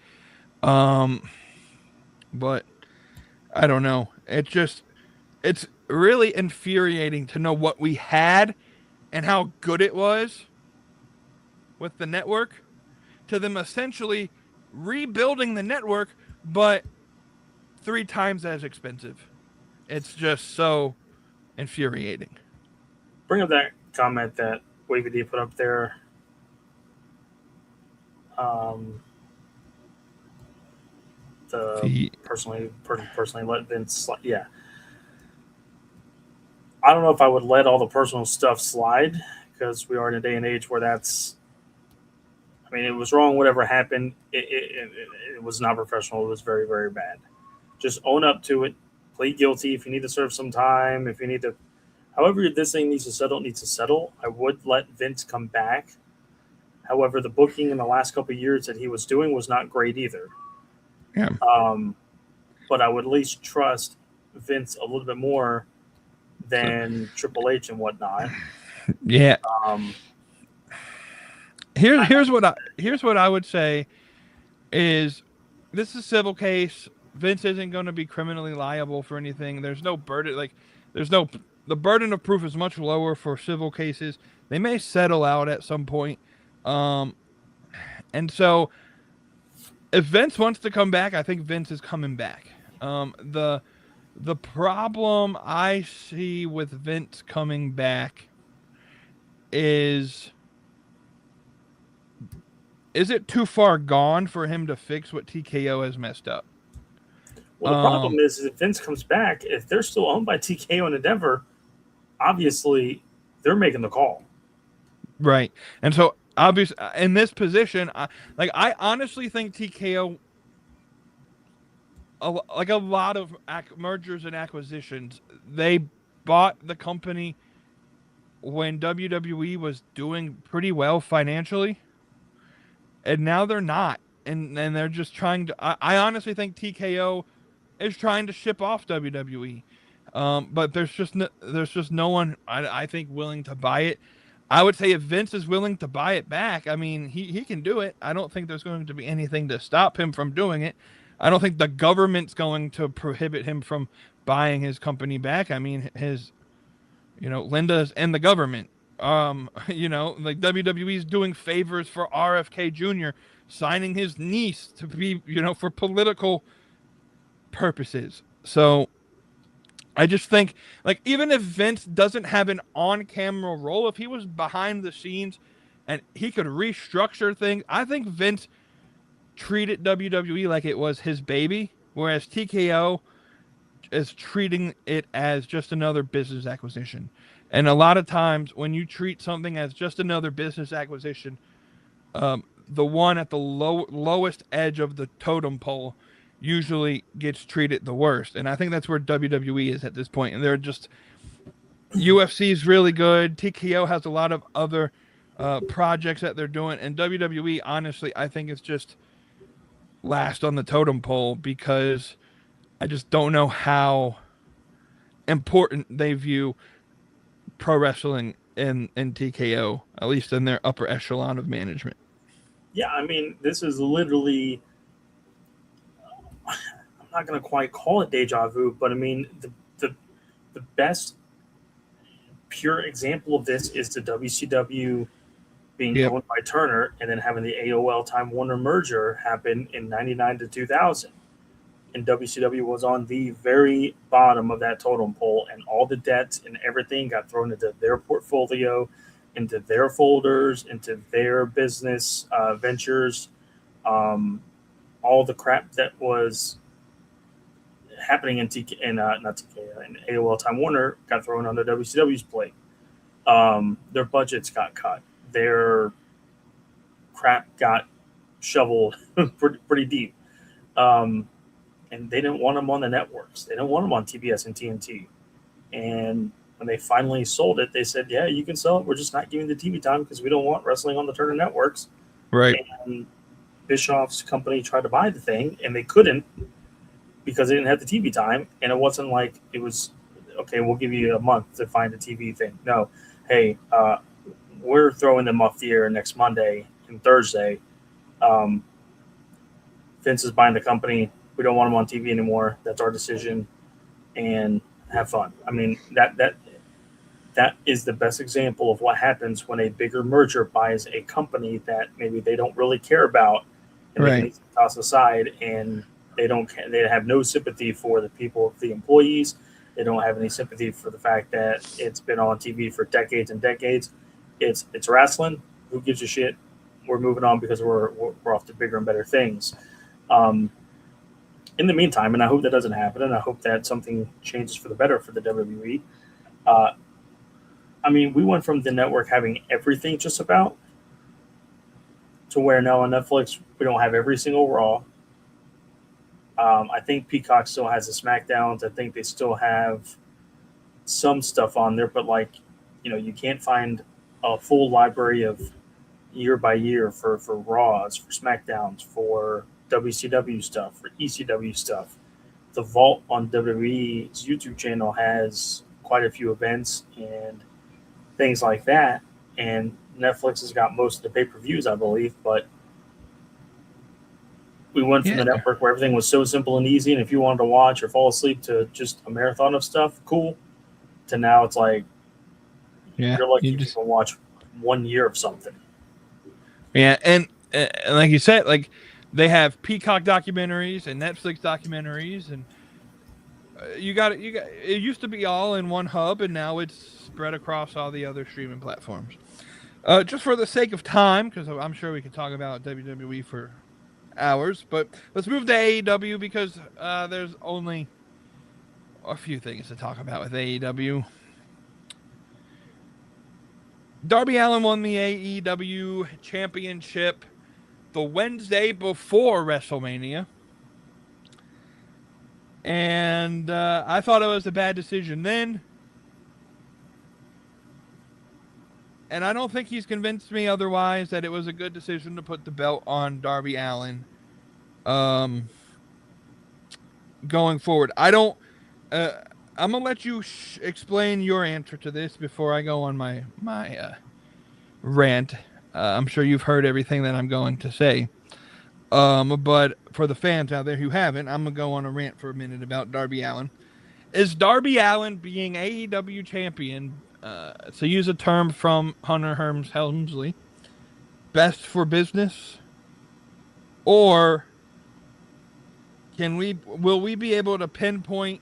But I don't know. It's really infuriating to know what we had and how good it was with the network, to them essentially rebuilding the network, but 3 times as expensive. It's just so infuriating.
Bring up that comment that Wavy D put up there. Personally let Vince, yeah. I don't know if I would let all the personal stuff slide, because we are in a day and age where that's. I mean, it was wrong. Whatever happened, it was not professional. It was very, very bad. Just own up to it. Plead guilty if you need to serve some time. If you need to, however this thing needs to settle, it needs to settle. I would let Vince come back. However, the booking in the last couple of years that he was doing was not great either.
Yeah.
But I would at least trust Vince a little bit more than Triple H and whatnot.
Yeah. Here's what I would say is this is a civil case. Vince isn't going to be criminally liable for anything. There's no burden. The burden of proof is much lower for civil cases. They may settle out at some point. And so if Vince wants to come back, I think Vince is coming back. The problem I see with Vince coming back is it too far gone for him to fix what TKO has messed up?
Well, the problem is if Vince comes back, if they're still owned by TKO and Endeavor, obviously they're making the call.
Right. And so, obviously, in this position, I honestly think TKO, like a lot of mergers and acquisitions, they bought the company when WWE was doing pretty well financially, and now they're not. And they're just trying to... I honestly think TKO is trying to ship off WWE. But there's just no one, I think, willing to buy it. I would say if Vince is willing to buy it back, I mean, he can do it. I don't think there's going to be anything to stop him from doing it. I don't think the government's going to prohibit him from buying his company back. I mean, Linda's and the government. Like WWE's doing favors for RFK Jr., signing his niece to be, for political purposes. So I just think, like, even if Vince doesn't have an on-camera role, if he was behind the scenes and he could restructure things, I think Vince treated WWE like it was his baby, whereas TKO is treating it as just another business acquisition. And a lot of times when you treat something as just another business acquisition, the one at the lowest edge of the totem pole usually gets treated the worst. And I think that's where WWE is at this point. And they're just... UFC is really good. TKO has a lot of other projects that they're doing. And WWE, honestly, I think it's just last on the totem pole because I just don't know how important they view pro wrestling in TKO, at least in their upper echelon of management.
Yeah, I mean, this is literally... I'm not going to quite call it deja vu, but I mean, the best pure example of this is the WCW being owned by Turner and then having the AOL Time Warner merger happen in 99 to 2000. And WCW was on the very bottom of that totem pole, and all the debts and everything got thrown into their portfolio, into their folders, into their business ventures. All the crap that was happening in AOL Time Warner got thrown on the WCW's plate. Their budgets got cut. Their crap got shoveled pretty deep. And they didn't want them on the networks. They didn't want them on TBS and TNT. And when they finally sold it, they said, yeah, you can sell it. We're just not giving the TV time because we don't want wrestling on the Turner networks.
Right.
And Bischoff's company tried to buy the thing, and they couldn't because they didn't have the TV time. And it wasn't like it was, okay, we'll give you a month to find a TV thing. No, hey, we're throwing them off the air next Monday and Thursday. Vince is buying the company. We don't want them on TV anymore. That's our decision, and have fun. I mean, that is the best example of what happens when a bigger merger buys a company that maybe they don't really care about, and they can toss aside, and they have no sympathy for the people, the employees. They don't have any sympathy for the fact that it's been on TV for decades and decades. It's wrestling. Who gives a shit? We're moving on because we're off to bigger and better things. In the meantime, and I hope that doesn't happen, and I hope that something changes for the better for the WWE. I mean, we went from the network having everything just about to where now on Netflix we don't have every single Raw. I think Peacock still has the SmackDowns. I think they still have some stuff on there, but like, you can't find a full library of year by year for Raws, for SmackDowns, for WCW stuff, for ECW stuff. The Vault on WWE's YouTube channel has quite a few events and things like that, and Netflix has got most of the pay-per-views, I believe, but we went from the network where everything was so simple and easy, and if you wanted to watch or fall asleep to just a marathon of stuff, cool, to now it's like you're lucky if you can watch 1 year of something.
Yeah, and like you said, like they have Peacock documentaries and Netflix documentaries, and you got it. It used to be all in one hub, and now it's spread across all the other streaming platforms. Just for the sake of time, because I'm sure we could talk about WWE for hours, but let's move to AEW because there's only a few things to talk about with AEW. Darby Allin won the AEW Championship the Wednesday before WrestleMania. And I thought it was a bad decision then. And I don't think he's convinced me otherwise that it was a good decision to put the belt on Darby Allin going forward. I'm going to let you explain your answer to this before I go on my rant. I'm sure you've heard everything that I'm going to say. But for the fans out there who haven't, I'm going to go on a rant for a minute about Darby Allin. Is Darby Allin being AEW champion, to use a term from Hunter Hearst Helmsley, best for business? Or will we be able to pinpoint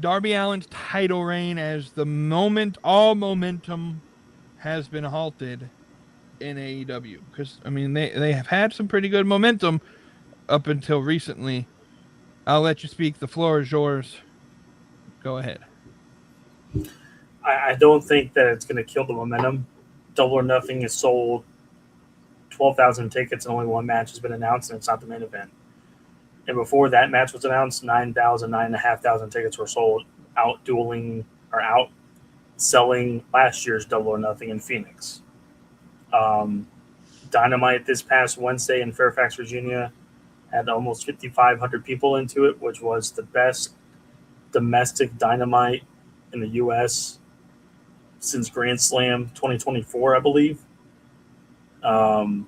Darby Allin's title reign as the moment all momentum has been halted in AEW? Because, I mean, they have had some pretty good momentum up until recently. I'll let you speak. The floor is yours. Go ahead.
I don't think that it's going to kill the momentum. Double or Nothing is sold 12,000 tickets and only one match has been announced, and it's not the main event. And before that match was announced, 9,500 tickets were sold, outselling last year's Double or Nothing in Phoenix. Dynamite this past Wednesday in Fairfax, Virginia, had almost 5,500 people into it, which was the best domestic Dynamite in the U.S. since Grand Slam 2024, I believe. And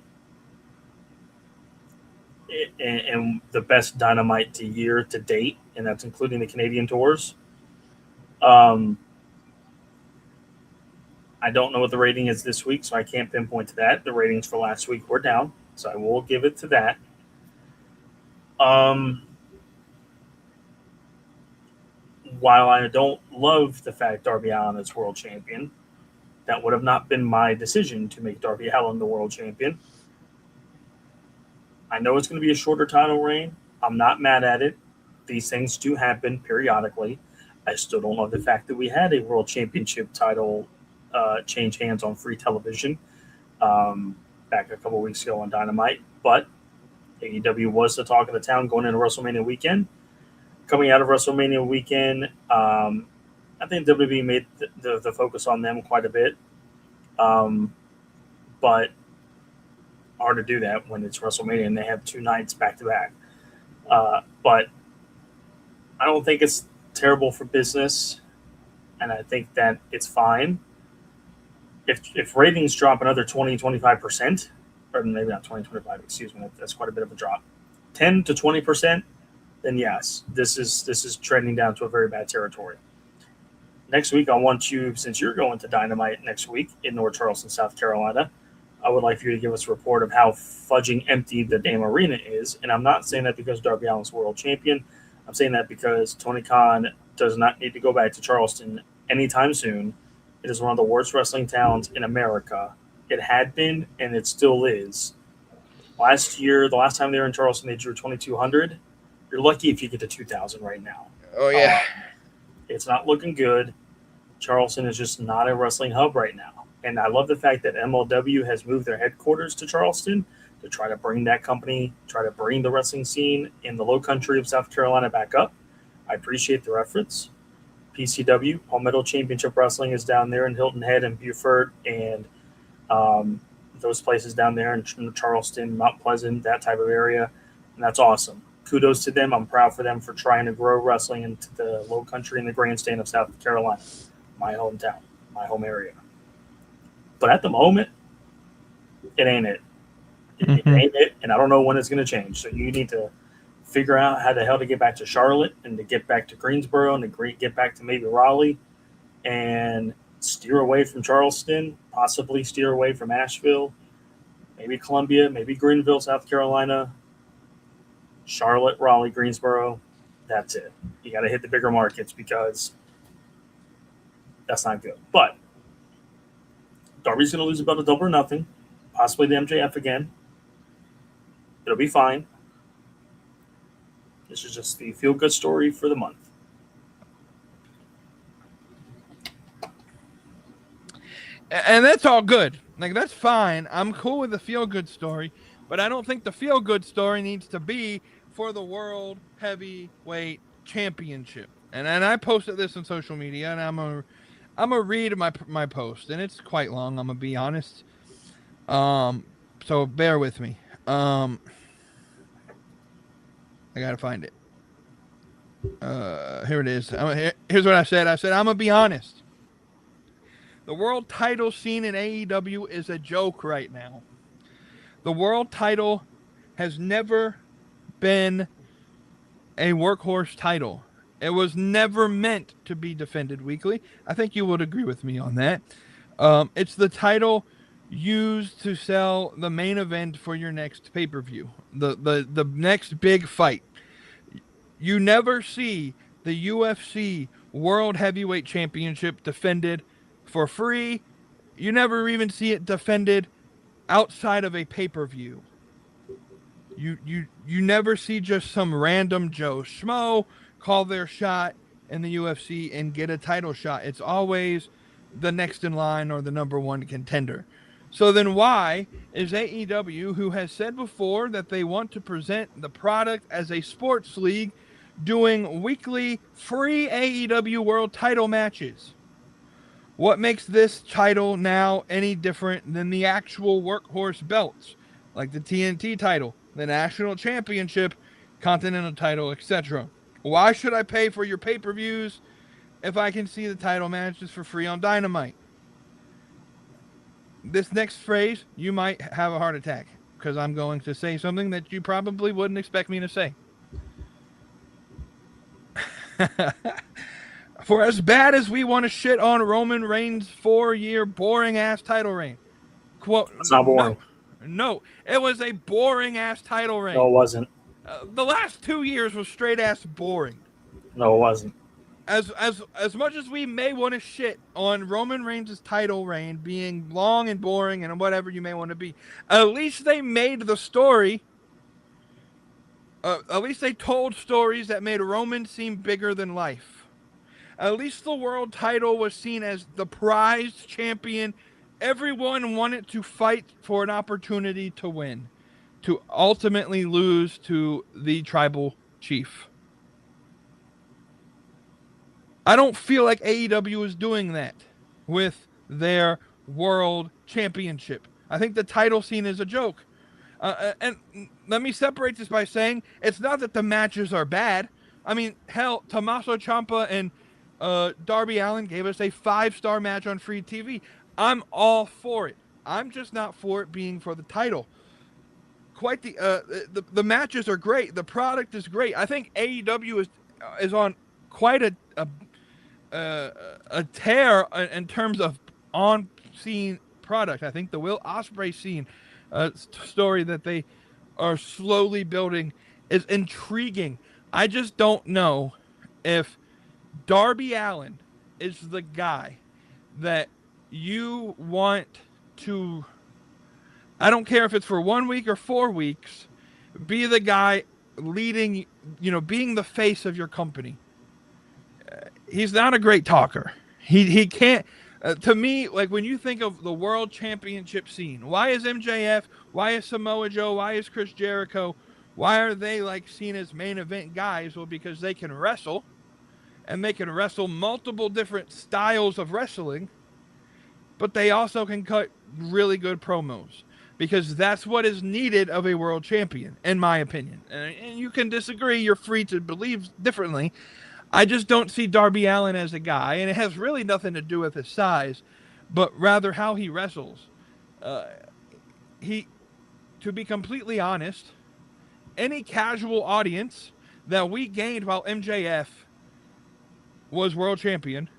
the best Dynamite year to date, and that's including the Canadian tours. I don't know what the rating is this week, so I can't pinpoint to that. The ratings for last week were down, so I will give it to that. While I don't love the fact Darby Allin is world champion, that would have not been my decision to make Darby Allin the world champion. I know it's going to be a shorter title reign. I'm not mad at it. These things do happen periodically. I still don't love the fact that we had a world championship title change hands on free television back a couple weeks ago on Dynamite. But AEW was the talk of the town going into WrestleMania weekend. Coming out of WrestleMania weekend, I think WWE made the focus on them quite a bit. But hard to do that when it's WrestleMania and they have 2 nights back to back. But I don't think it's terrible for business, and I think that it's fine. If ratings drop another 20-25%, or maybe not 20-25, excuse me, that's quite a bit of a drop, 10 to 20%, then yes, this is trending down to a very bad territory. Next week, I want you, since you're going to Dynamite next week in North Charleston, South Carolina, I would like for you to give us a report of how fudging empty the damn arena is. And I'm not saying that because Darby Allin's world champion. I'm saying that because Tony Khan does not need to go back to Charleston anytime soon. It is one of the worst wrestling towns in America. It had been, and it still is. Last year, the last time they were in Charleston, they drew 2,200. You're lucky if you get to 2,000 right now.
Oh, yeah.
It's not looking good. Charleston is just not a wrestling hub right now. And I love the fact that MLW has moved their headquarters to Charleston to try to bring that company, try to bring the wrestling scene in the low country of South Carolina back up. I appreciate their efforts. PCW, Palmetto Championship Wrestling, is down there in Hilton Head and Beaufort and those places down there in Charleston, Mount Pleasant, that type of area. And that's awesome. Kudos to them. I'm proud for them for trying to grow wrestling into the low country and the grandstand of South Carolina, my hometown, my home area. But at the moment, it ain't it. It ain't it, and I don't know when it's going to change. So you need to figure out how the hell to get back to Charlotte and to get back to Greensboro and to get back to maybe Raleigh and steer away from Charleston, possibly steer away from Asheville, maybe Columbia, maybe Greenville, South Carolina, Charlotte, Raleigh, Greensboro. That's it. You got to hit the bigger markets because that's not good. But Darby's going to lose about a double or nothing, possibly the MJF again. It'll be fine. This is just the feel-good story for the month.
And that's all good. Like, that's fine. I'm cool with the feel-good story, but I don't think the feel-good story needs to be for the World Heavyweight Championship. And I posted this on social media, and I'm gonna read my post, and it's quite long. I'm gonna be honest. So bear with me. I gotta find it. Here it is. Here's what I said. I said, I'm gonna be honest. The world title scene in AEW is a joke right now. The world title has never been a workhorse title. It was never meant to be defended weekly. I think you would agree with me on that. It's the title used to sell the main event for your next pay-per-view, the next big fight. You never see the UFC World Heavyweight Championship defended for free. You never even see it defended outside of a pay-per-view. You never see just some random Joe Schmo call their shot in the UFC and get a title shot. It's always the next in line or the number one contender. So then why is AEW, who has said before that they want to present the product as a sports league, doing weekly free AEW world title matches? What makes this title now any different than the actual workhorse belts, like the TNT title, the national championship, continental title, etc.? Why should I pay for your pay-per-views if I can see the title matches for free on Dynamite? This next phrase, you might have a heart attack, because I'm going to say something that you probably wouldn't expect me to say. For as bad as we want to shit on Roman Reigns' 4-year boring-ass title reign. Quote,
it's not boring.
No, it was a boring-ass title reign.
No, it wasn't.
The last 2 years was straight-ass boring.
No, it wasn't.
As much as we may want to shit on Roman Reigns' title reign being long and boring and whatever you may want to be, at least they made the story. At least they told stories that made Roman seem bigger than life. At least the world title was seen as the prized champion. Everyone wanted to fight for an opportunity to win, to ultimately lose to the tribal chief. I don't feel like AEW is doing that with their world championship. I think the title scene is a joke. And let me separate this by saying it's not that the matches are bad. I mean, hell, Tommaso Ciampa and Darby Allin gave us a 5-star match on free TV. I'm all for it. I'm just not for it being for the title. Quite the matches are great. The product is great. I think AEW is on quite a tear in terms of on-scene product. I think the Will Ospreay scene story that they are slowly building is intriguing. I just don't know if Darby Allin is the guy that you want to, I don't care if it's for 1 week or 4 weeks, be the guy leading, being the face of your company. He's not a great talker. He can't. To me, like when you think of the world championship scene, why is MJF? Why is Samoa Joe? Why is Chris Jericho? Why are they like seen as main event guys? Well, because they can wrestle, and they can wrestle multiple different styles of wrestling, but they also can cut really good promos. Because that's what is needed of a world champion, in my opinion. And you can disagree, you're free to believe differently. I just don't see Darby Allin as a guy, and it has really nothing to do with his size, but rather how he wrestles. Uh, he, to be completely honest, any casual audience that we gained while MJF was world champion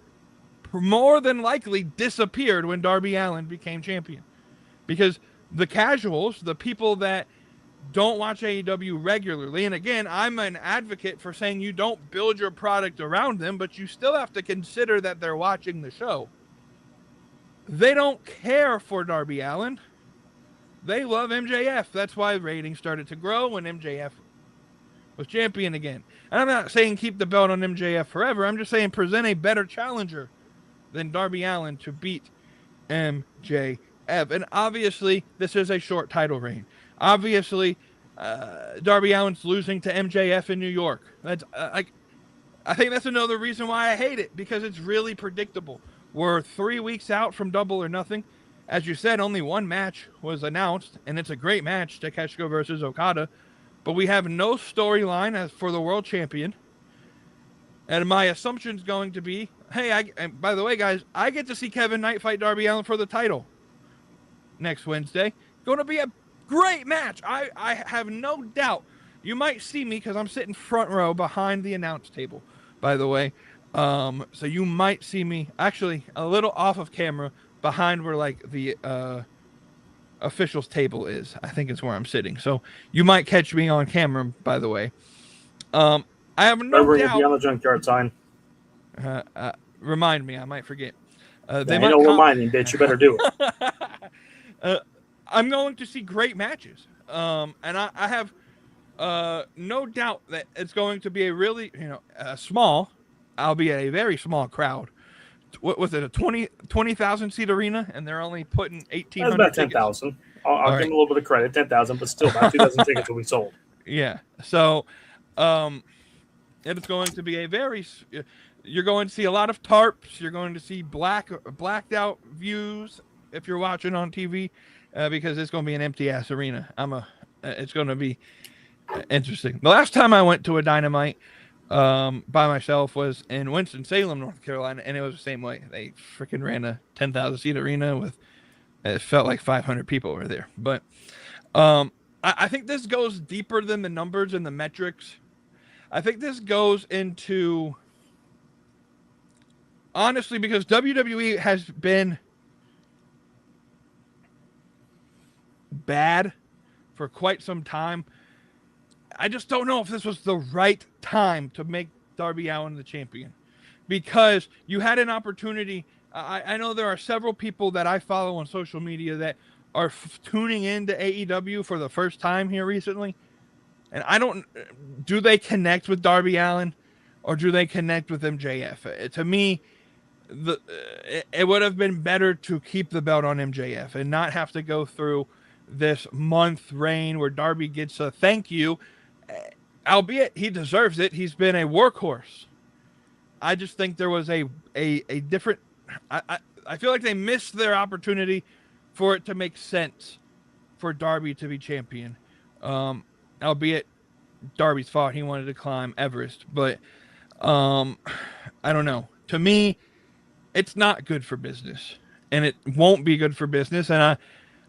more than likely disappeared when Darby Allin became champion. Because the casuals, the people that don't watch AEW regularly, and again, I'm an advocate for saying you don't build your product around them, but you still have to consider that they're watching the show. They don't care for Darby Allin. They love MJF. That's why ratings started to grow when MJF was champion again. And I'm not saying keep the belt on MJF forever. I'm just saying present a better challenger than Darby Allin to beat MJF. And obviously, this is a short title reign. Obviously, Darby Allin's losing to MJF in New York. That's I think that's another reason why I hate it, because it's really predictable. We're 3 weeks out from Double or Nothing. As you said, only one match was announced, and it's a great match, Takeshita versus Okada. But we have no storyline as for the world champion. And my assumption is going to be, hey, and by the way, guys, I get to see Kevin Knight fight Darby Allin for the title next Wednesday. Going to be a great match. I have no doubt. You might see me because I'm sitting front row behind the announce table, by the way. So you might see me actually a little off of camera behind where like the officials table is. I think it's where I'm sitting. So you might catch me on camera, by the way. I have no doubt.
Be on the Junkyard sign.
Remind me, I might forget.
They might remind me, bitch. You better do
it. I'm going to see great matches, and I have no doubt that it's going to be a really, small, albeit a very small crowd. What was it, a 20,000 seat arena, and they're only putting 1,800.
That's about 10,000. I'll give them a little bit of credit, 10,000, but still about 2,000 tickets will be sold.
Yeah, so it's going to be a very. You're going to see a lot of tarps. You're going to see blacked out views if you're watching on TV, because it's going to be an empty ass arena. It's going to be interesting. The last time I went to a Dynamite by myself was in Winston-Salem, North Carolina, and it was the same way. They freaking ran a 10,000 seat arena with, it felt like 500 people were there. But I think this goes deeper than the numbers and the metrics. I think this goes into, honestly, because WWE has been bad for quite some time. I just don't know if this was the right time to make Darby Allin the champion, because you had an opportunity. I know there are several people that I follow on social media that are tuning into AEW for the first time here recently. And do they connect with Darby Allin or do they connect with MJF? To me, it would have been better to keep the belt on MJF and not have to go through this month reign where Darby gets a thank you, albeit he deserves it. He's been a workhorse. I just think there was a different. I feel like they missed their opportunity for it to make sense for Darby to be champion. Albeit Darby's fault. He wanted to climb Everest, but I don't know. To me, it's not good for business, and it won't be good for business. And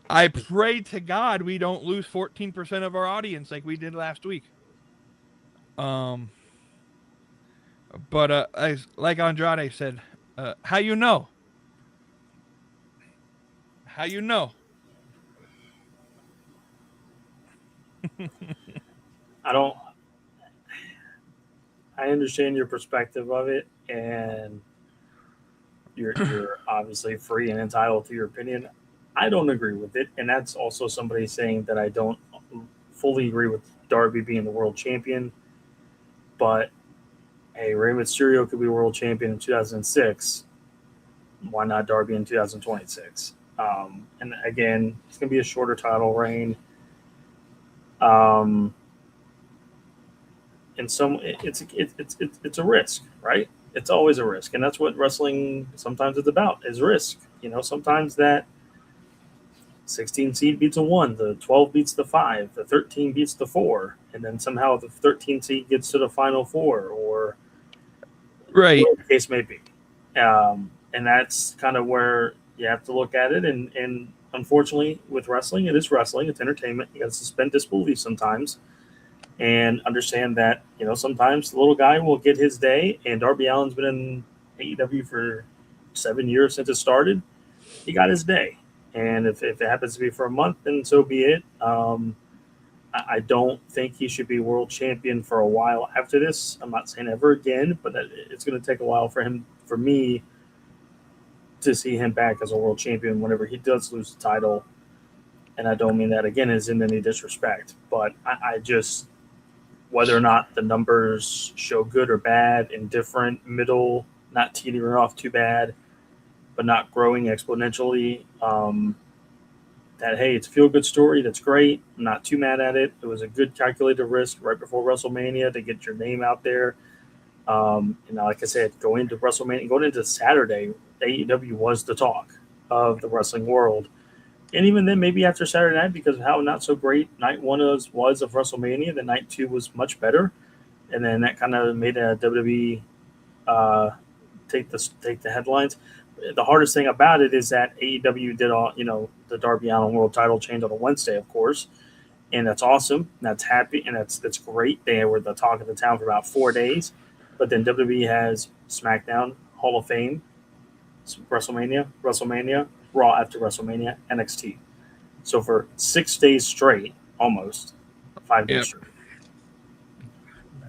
I pray to God we don't lose 14% of our audience like we did last week. But like Andrade said, how you know? How you know?
I understand your perspective of it, and you're obviously free and entitled to your opinion. I don't agree with it, and that's also somebody saying that I don't fully agree with Darby being the world champion. But hey, Rey Mysterio could be world champion in 2006, why not Darby in 2026? And again, it's going to be a shorter title reign. Um, and it's a risk, right? It's always a risk, and that's what wrestling sometimes is about, is risk. Sometimes that 16 seed beats a 1, the 12 beats the 5, the 13 beats the 4, and then somehow the 13 seed gets to the final 4, or
Right.
whatever the case may be. And that's kind of where you have to look at it. And unfortunately, with wrestling, it is wrestling, it's entertainment. You got to suspend disbelief sometimes and understand that, sometimes the little guy will get his day. And Darby Allin's been in AEW for 7 years since it started. He got his day. And if it happens to be for a month, then so be it. I don't think he should be world champion for a while after this. I'm not saying ever again, but it's going to take a while for me to see him back as a world champion whenever he does lose the title. And I don't mean that again as in any disrespect, but I just, whether or not the numbers show good or bad, indifferent, middle, not teetering off too bad, but not growing exponentially. That, hey, it's a feel-good story. That's great. I'm not too mad at it. It was a good calculated risk right before WrestleMania to get your name out there. Like I said, going into WrestleMania, going into Saturday, AEW was the talk of the wrestling world. And even then, maybe after Saturday night, because of how not so great night one was of WrestleMania, the night 2 was much better. And then that kind of made WWE take the headlines. The hardest thing about it is that AEW did all, the Darby Allin World Title change on a Wednesday, of course, and that's awesome. That's happy, and that's great. They were the talk of the town for about 4 days, but then WWE has SmackDown, Hall of Fame, WrestleMania, Raw after WrestleMania, NXT. So for 6 days straight, almost 5 days straight,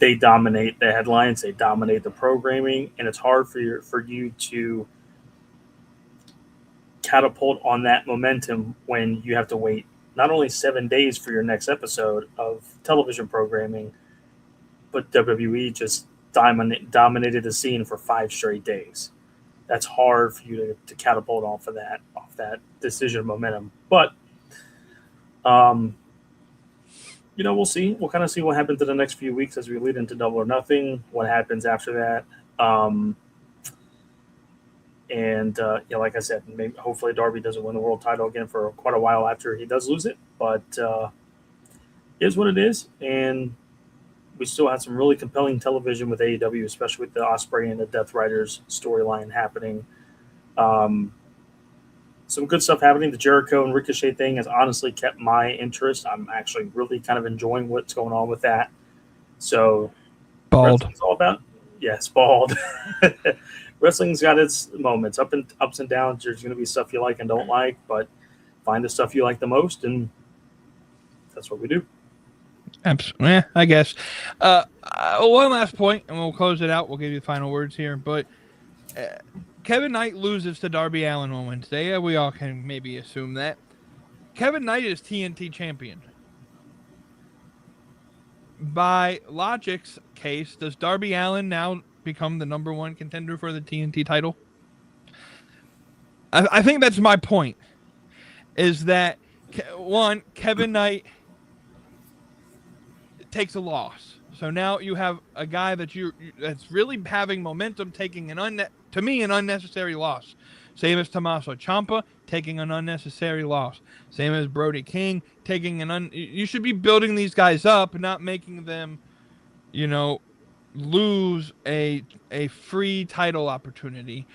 they dominate the headlines, they dominate the programming, and it's hard for you to catapult on that momentum when you have to wait not only 7 days for your next episode of television programming, but WWE just dominated the scene for 5 straight days. That's hard for you to catapult off that decision momentum. But we'll see. We'll kind of see what happens in the next few weeks as we lead into Double or Nothing. What happens after that? Like I said, maybe hopefully Darby doesn't win the world title again for quite a while after he does lose it. But it is what it is, and we still have some really compelling television with AEW, especially with the Ospreay and the Death Riders storyline happening. Some good stuff happening. The Jericho and Ricochet thing has honestly kept my interest. I'm actually really kind of enjoying what's going on with that. So,
Bald.
It's all about, yes, bald. Wrestling's got its moments, ups and downs. There's going to be stuff you like and don't like, but find the stuff you like the most, and that's what we do.
Absolutely. I guess. One last point, and we'll close it out. We'll give you the final words here. But Kevin Knight loses to Darby Allin on Wednesday. We all can maybe assume that. Kevin Knight is TNT champion. By logic's case, does Darby Allin now become the number 1 contender for the TNT title? I think that's my point. Is that, one, Kevin Knight takes a loss. So now you have a guy that's really having momentum taking an unnecessary loss. Same as Tommaso Ciampa taking an unnecessary loss. Same as Brody King taking you should be building these guys up and not making them, lose a free title opportunity.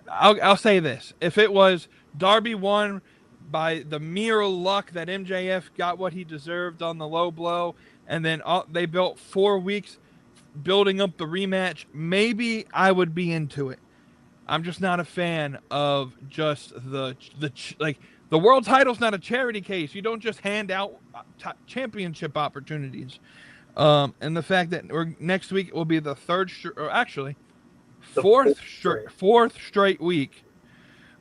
I'll say this. If it was Darby won by the mere luck that MJF got what he deserved on the low blow, and then they built 4 weeks building up the rematch, maybe I would be into it. I'm just not a fan of just the world title's not a charity case. You don't just hand out championship opportunities. And the fact that next week will be the fourth straight week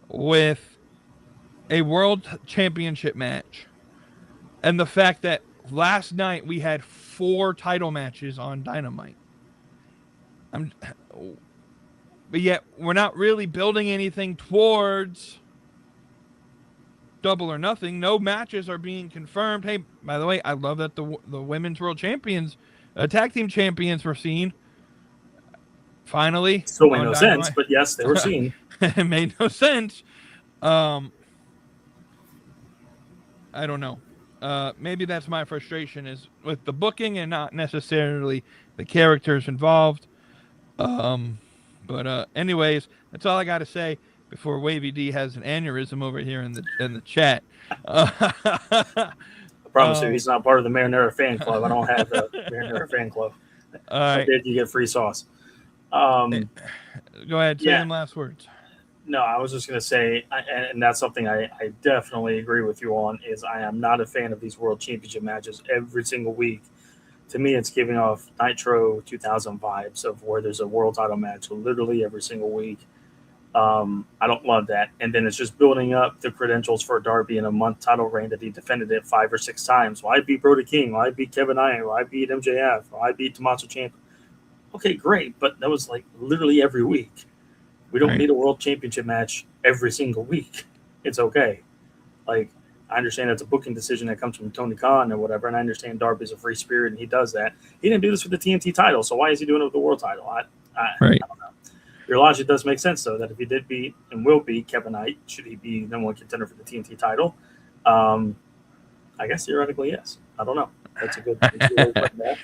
with a world championship match, and the fact that last night we had 4 title matches on Dynamite. but yet we're not really building anything towards Double or Nothing. No matches are being confirmed. Hey, by the way, I love that the women's world champions, tag team champions were seen. Finally.
Still made no sense, but yes, they were seen.
It made no sense. I don't know. Maybe that's my frustration is with the booking and not necessarily the characters involved. But anyways, that's all I got to say before Wavy D has an aneurysm over here in the chat.
I promise you, he's not part of the Marinara fan club. I don't have the Marinara fan club. How did you get free sauce?
Go ahead, say them last words.
No, I was just going to say, and that's something I definitely agree with you on, is I am not a fan of these World Championship matches every single week. To me, it's giving off Nitro 2000 vibes of where there's a world title match literally every single week. I don't love that. And then it's just building up the credentials for Darby in a month title reign that he defended it 5 or 6 times. Well, I beat Brody King. Well, I beat Kevin Owens. Well, I beat MJF. Well, I beat Tommaso Ciampa. Okay, great. But that was like literally every week. We don't need a world championship match every single week. It's okay. Like, I understand it's a booking decision that comes from Tony Khan or whatever, and I understand Darby's a free spirit and he does that. He didn't do this for the TNT title, so why is he doing it with the world title? I don't know. Your logic does make sense, though, that if he did beat and will beat Kevin Knight, should he be number one contender for the TNT title? I guess theoretically, yes. I don't know. That's a good way to put that.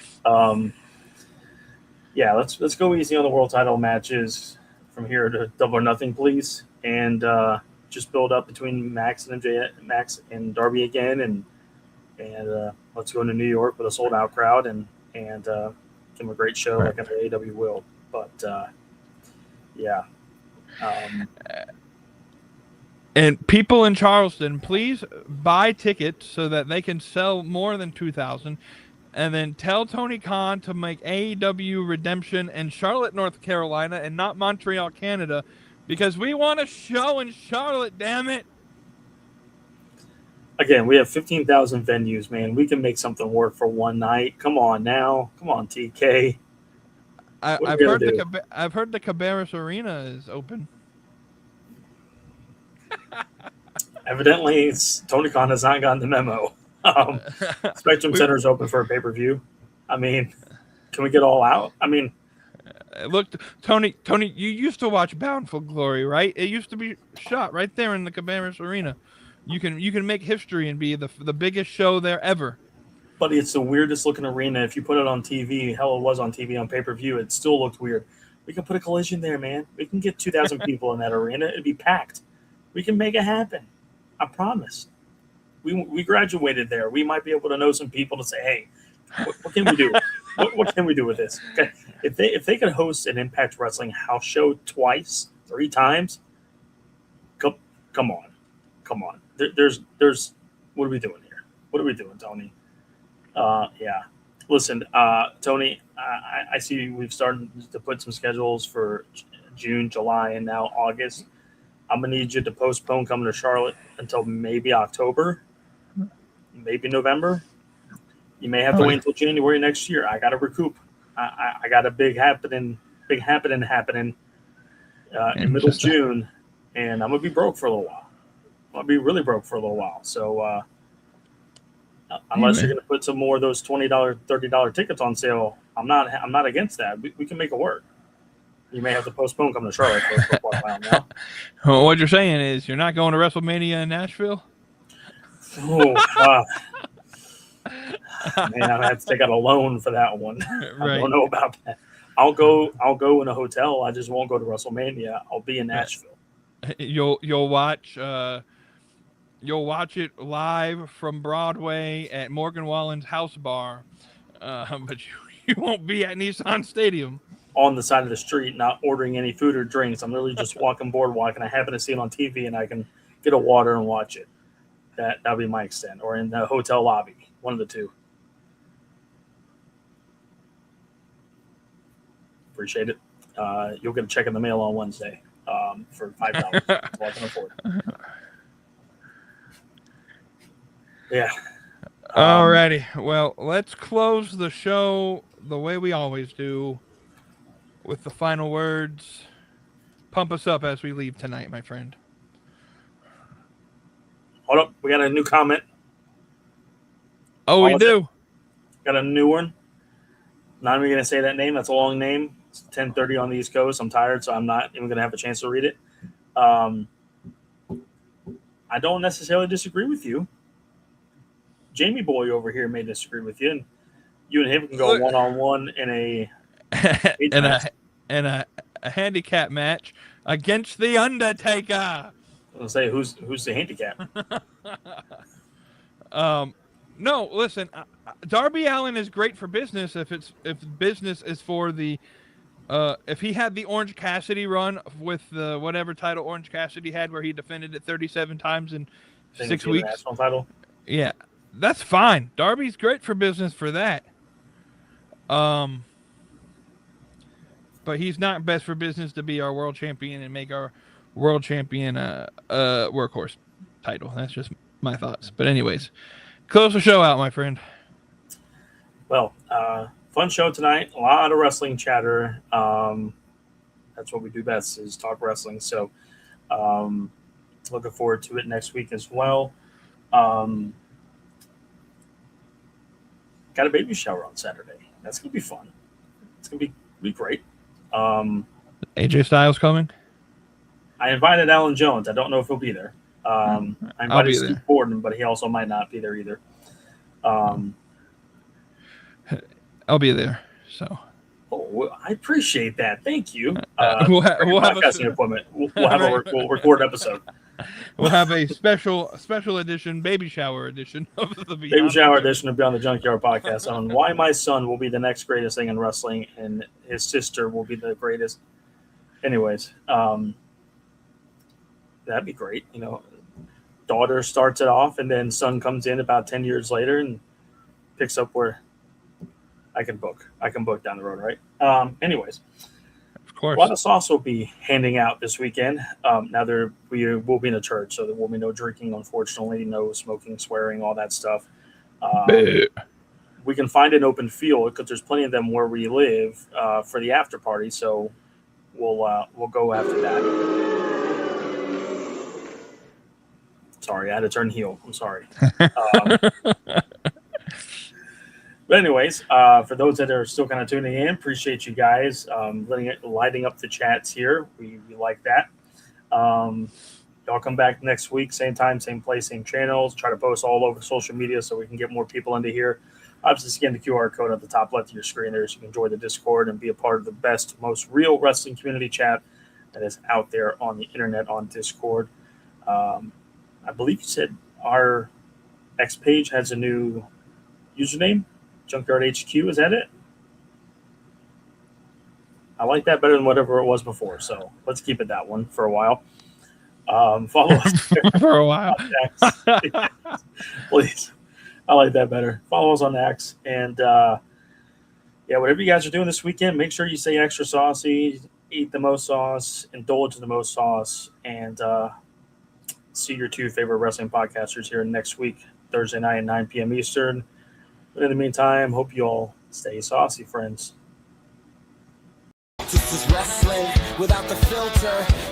Yeah, let's go easy on the world title matches from here to Double or Nothing, please, and just build up between Max and Darby again, and let's go into New York with a sold out crowd and give them a great show like an AEW will. But yeah.
And people in Charleston, please buy tickets so that they can sell more than 2,000. And then tell Tony Khan to make AEW Redemption in Charlotte, North Carolina, and not Montreal, Canada, because we want a show in Charlotte, damn it.
Again, we have 15,000 venues, man. We can make something work for one night. Come on now. Come on, TK.
I've heard the Cabarrus Arena is open.
Evidently, Tony Khan has not gotten the memo. Spectrum Center is open for a pay-per-view. I mean, can we get all out? I mean,
look, Tony, you used to watch Bound for Glory, right? It used to be shot right there in the Cabarrus Arena. You can make history and be the biggest show there ever.
But it's the weirdest looking arena. If you put it on TV, hell, it was on TV on pay-per-view, it still looked weird. We can put a Collision there, man. We can get 2,000 people in that arena. It'd be packed. We can make it happen. I promise. We graduated there. We might be able to know some people to say, hey, what can we do? what can we do with this? Okay, if they could host an Impact Wrestling house show 3 times, come on. There's what are we doing here? What are we doing, Tony? Yeah. Listen, Tony, I see we've started to put some schedules for June, July, and now August. I'm going to need you to postpone coming to Charlotte until maybe October, maybe November. You may have to wait until January next year. I got to recoup. I got a big happening in middle of June, and I'm going to be broke for a little while. I'm going to be really broke for a little while. So unless you're going to put some more of those $20, $30 tickets on sale, I'm not against that. We can make it work. You may have to postpone coming to Charlotte for a while now.
Well, what you're saying is you're not going to WrestleMania in Nashville?
Oh, man, I have to take out a loan for that one. Right. I don't know about that. I'll go in a hotel. I just won't go to WrestleMania. I'll be in Nashville.
You'll watch it live from Broadway at Morgan Wallen's House Bar, but you won't be at Nissan Stadium.
On the side of the street, not ordering any food or drinks. I'm literally just walking boardwalk, and I happen to see it on TV, and I can get a water and watch it. That'll be my extent, or in the hotel lobby, one of the two. Appreciate it. You'll get a check in the mail on Wednesday for $5. That's all I can afford. Yeah.
Alrighty. Well, let's close the show the way we always do, with the final words pump us up as we leave tonight, my friend.
Hold up. We got a new comment.
Oh, we do.
Got a new one. Not even going to say that name. That's a long name. It's 10:30 on the East Coast. I'm tired, so I'm not even going to have a chance to read it. I don't necessarily disagree with you. Jamie Boy over here may disagree with you, and you and him can go one-on-one in a
a handicap match against the Undertaker.
I'll say who's the handicap.
No, listen. Darby Allin is great for business if business is for the. If he had the Orange Cassidy run with the whatever title Orange Cassidy had, where he defended it 37 times in 6 weeks,
national title.
Yeah, that's fine. Darby's great for business for that. But he's not best for business to be our world champion and make our world champion workhorse title. That's just my thoughts. But anyways, close the show out, my friend.
Well, fun show tonight. A lot of wrestling chatter. That's what we do best, is talk wrestling. So looking forward to it next week as well. Got a baby shower on Saturday. That's going to be fun. It's going to be great.
AJ Styles coming?
I invited Alan Jones. I don't know if he'll be there. I invited Steve Borden, but he also might not be there either.
I'll be there. So.
Oh, I appreciate that. Thank you.
We'll have
podcasting appointment. We'll have we'll record an episode.
We'll have a special edition, baby shower edition of the
baby shower edition of Beyond the Junkyard podcast on why my son will be the next greatest thing in wrestling and his sister will be the greatest. Anyways, that'd be great. You know, daughter starts it off and then son comes in about 10 years later and picks up where I can book down the road, right? Anyways,
of course,
a lot of sauce will be handing out this weekend. Now we will be in a church, so there will be no drinking, unfortunately, no smoking, swearing, all that stuff. We can find an open field because there's plenty of them where we live for the after party. So we'll go after that. Sorry, I had to turn heel. I'm sorry. But anyways, for those that are still kind of tuning in, appreciate you guys lighting up the chats here. We like that. Y'all come back next week, same time, same place, same channels. Try to post all over social media so we can get more people into here. Obviously, scan the QR code at the top left of your screen there so you can join the Discord and be a part of the best, most real wrestling community chat that is out there on the internet on Discord. I believe you said our X page has a new username. Junkyard HQ, is that it? I like that better than whatever it was before, so let's keep it that one for a while. Follow us
for a while,
please. I like that better. Follow us on X, and whatever you guys are doing this weekend, make sure you stay extra saucy, eat the most sauce, indulge in the most sauce, and see your two favorite wrestling podcasters here next week, Thursday night at 9 p.m. Eastern. But in the meantime, hope you all stay saucy, friends.
This is wrestling without the filter.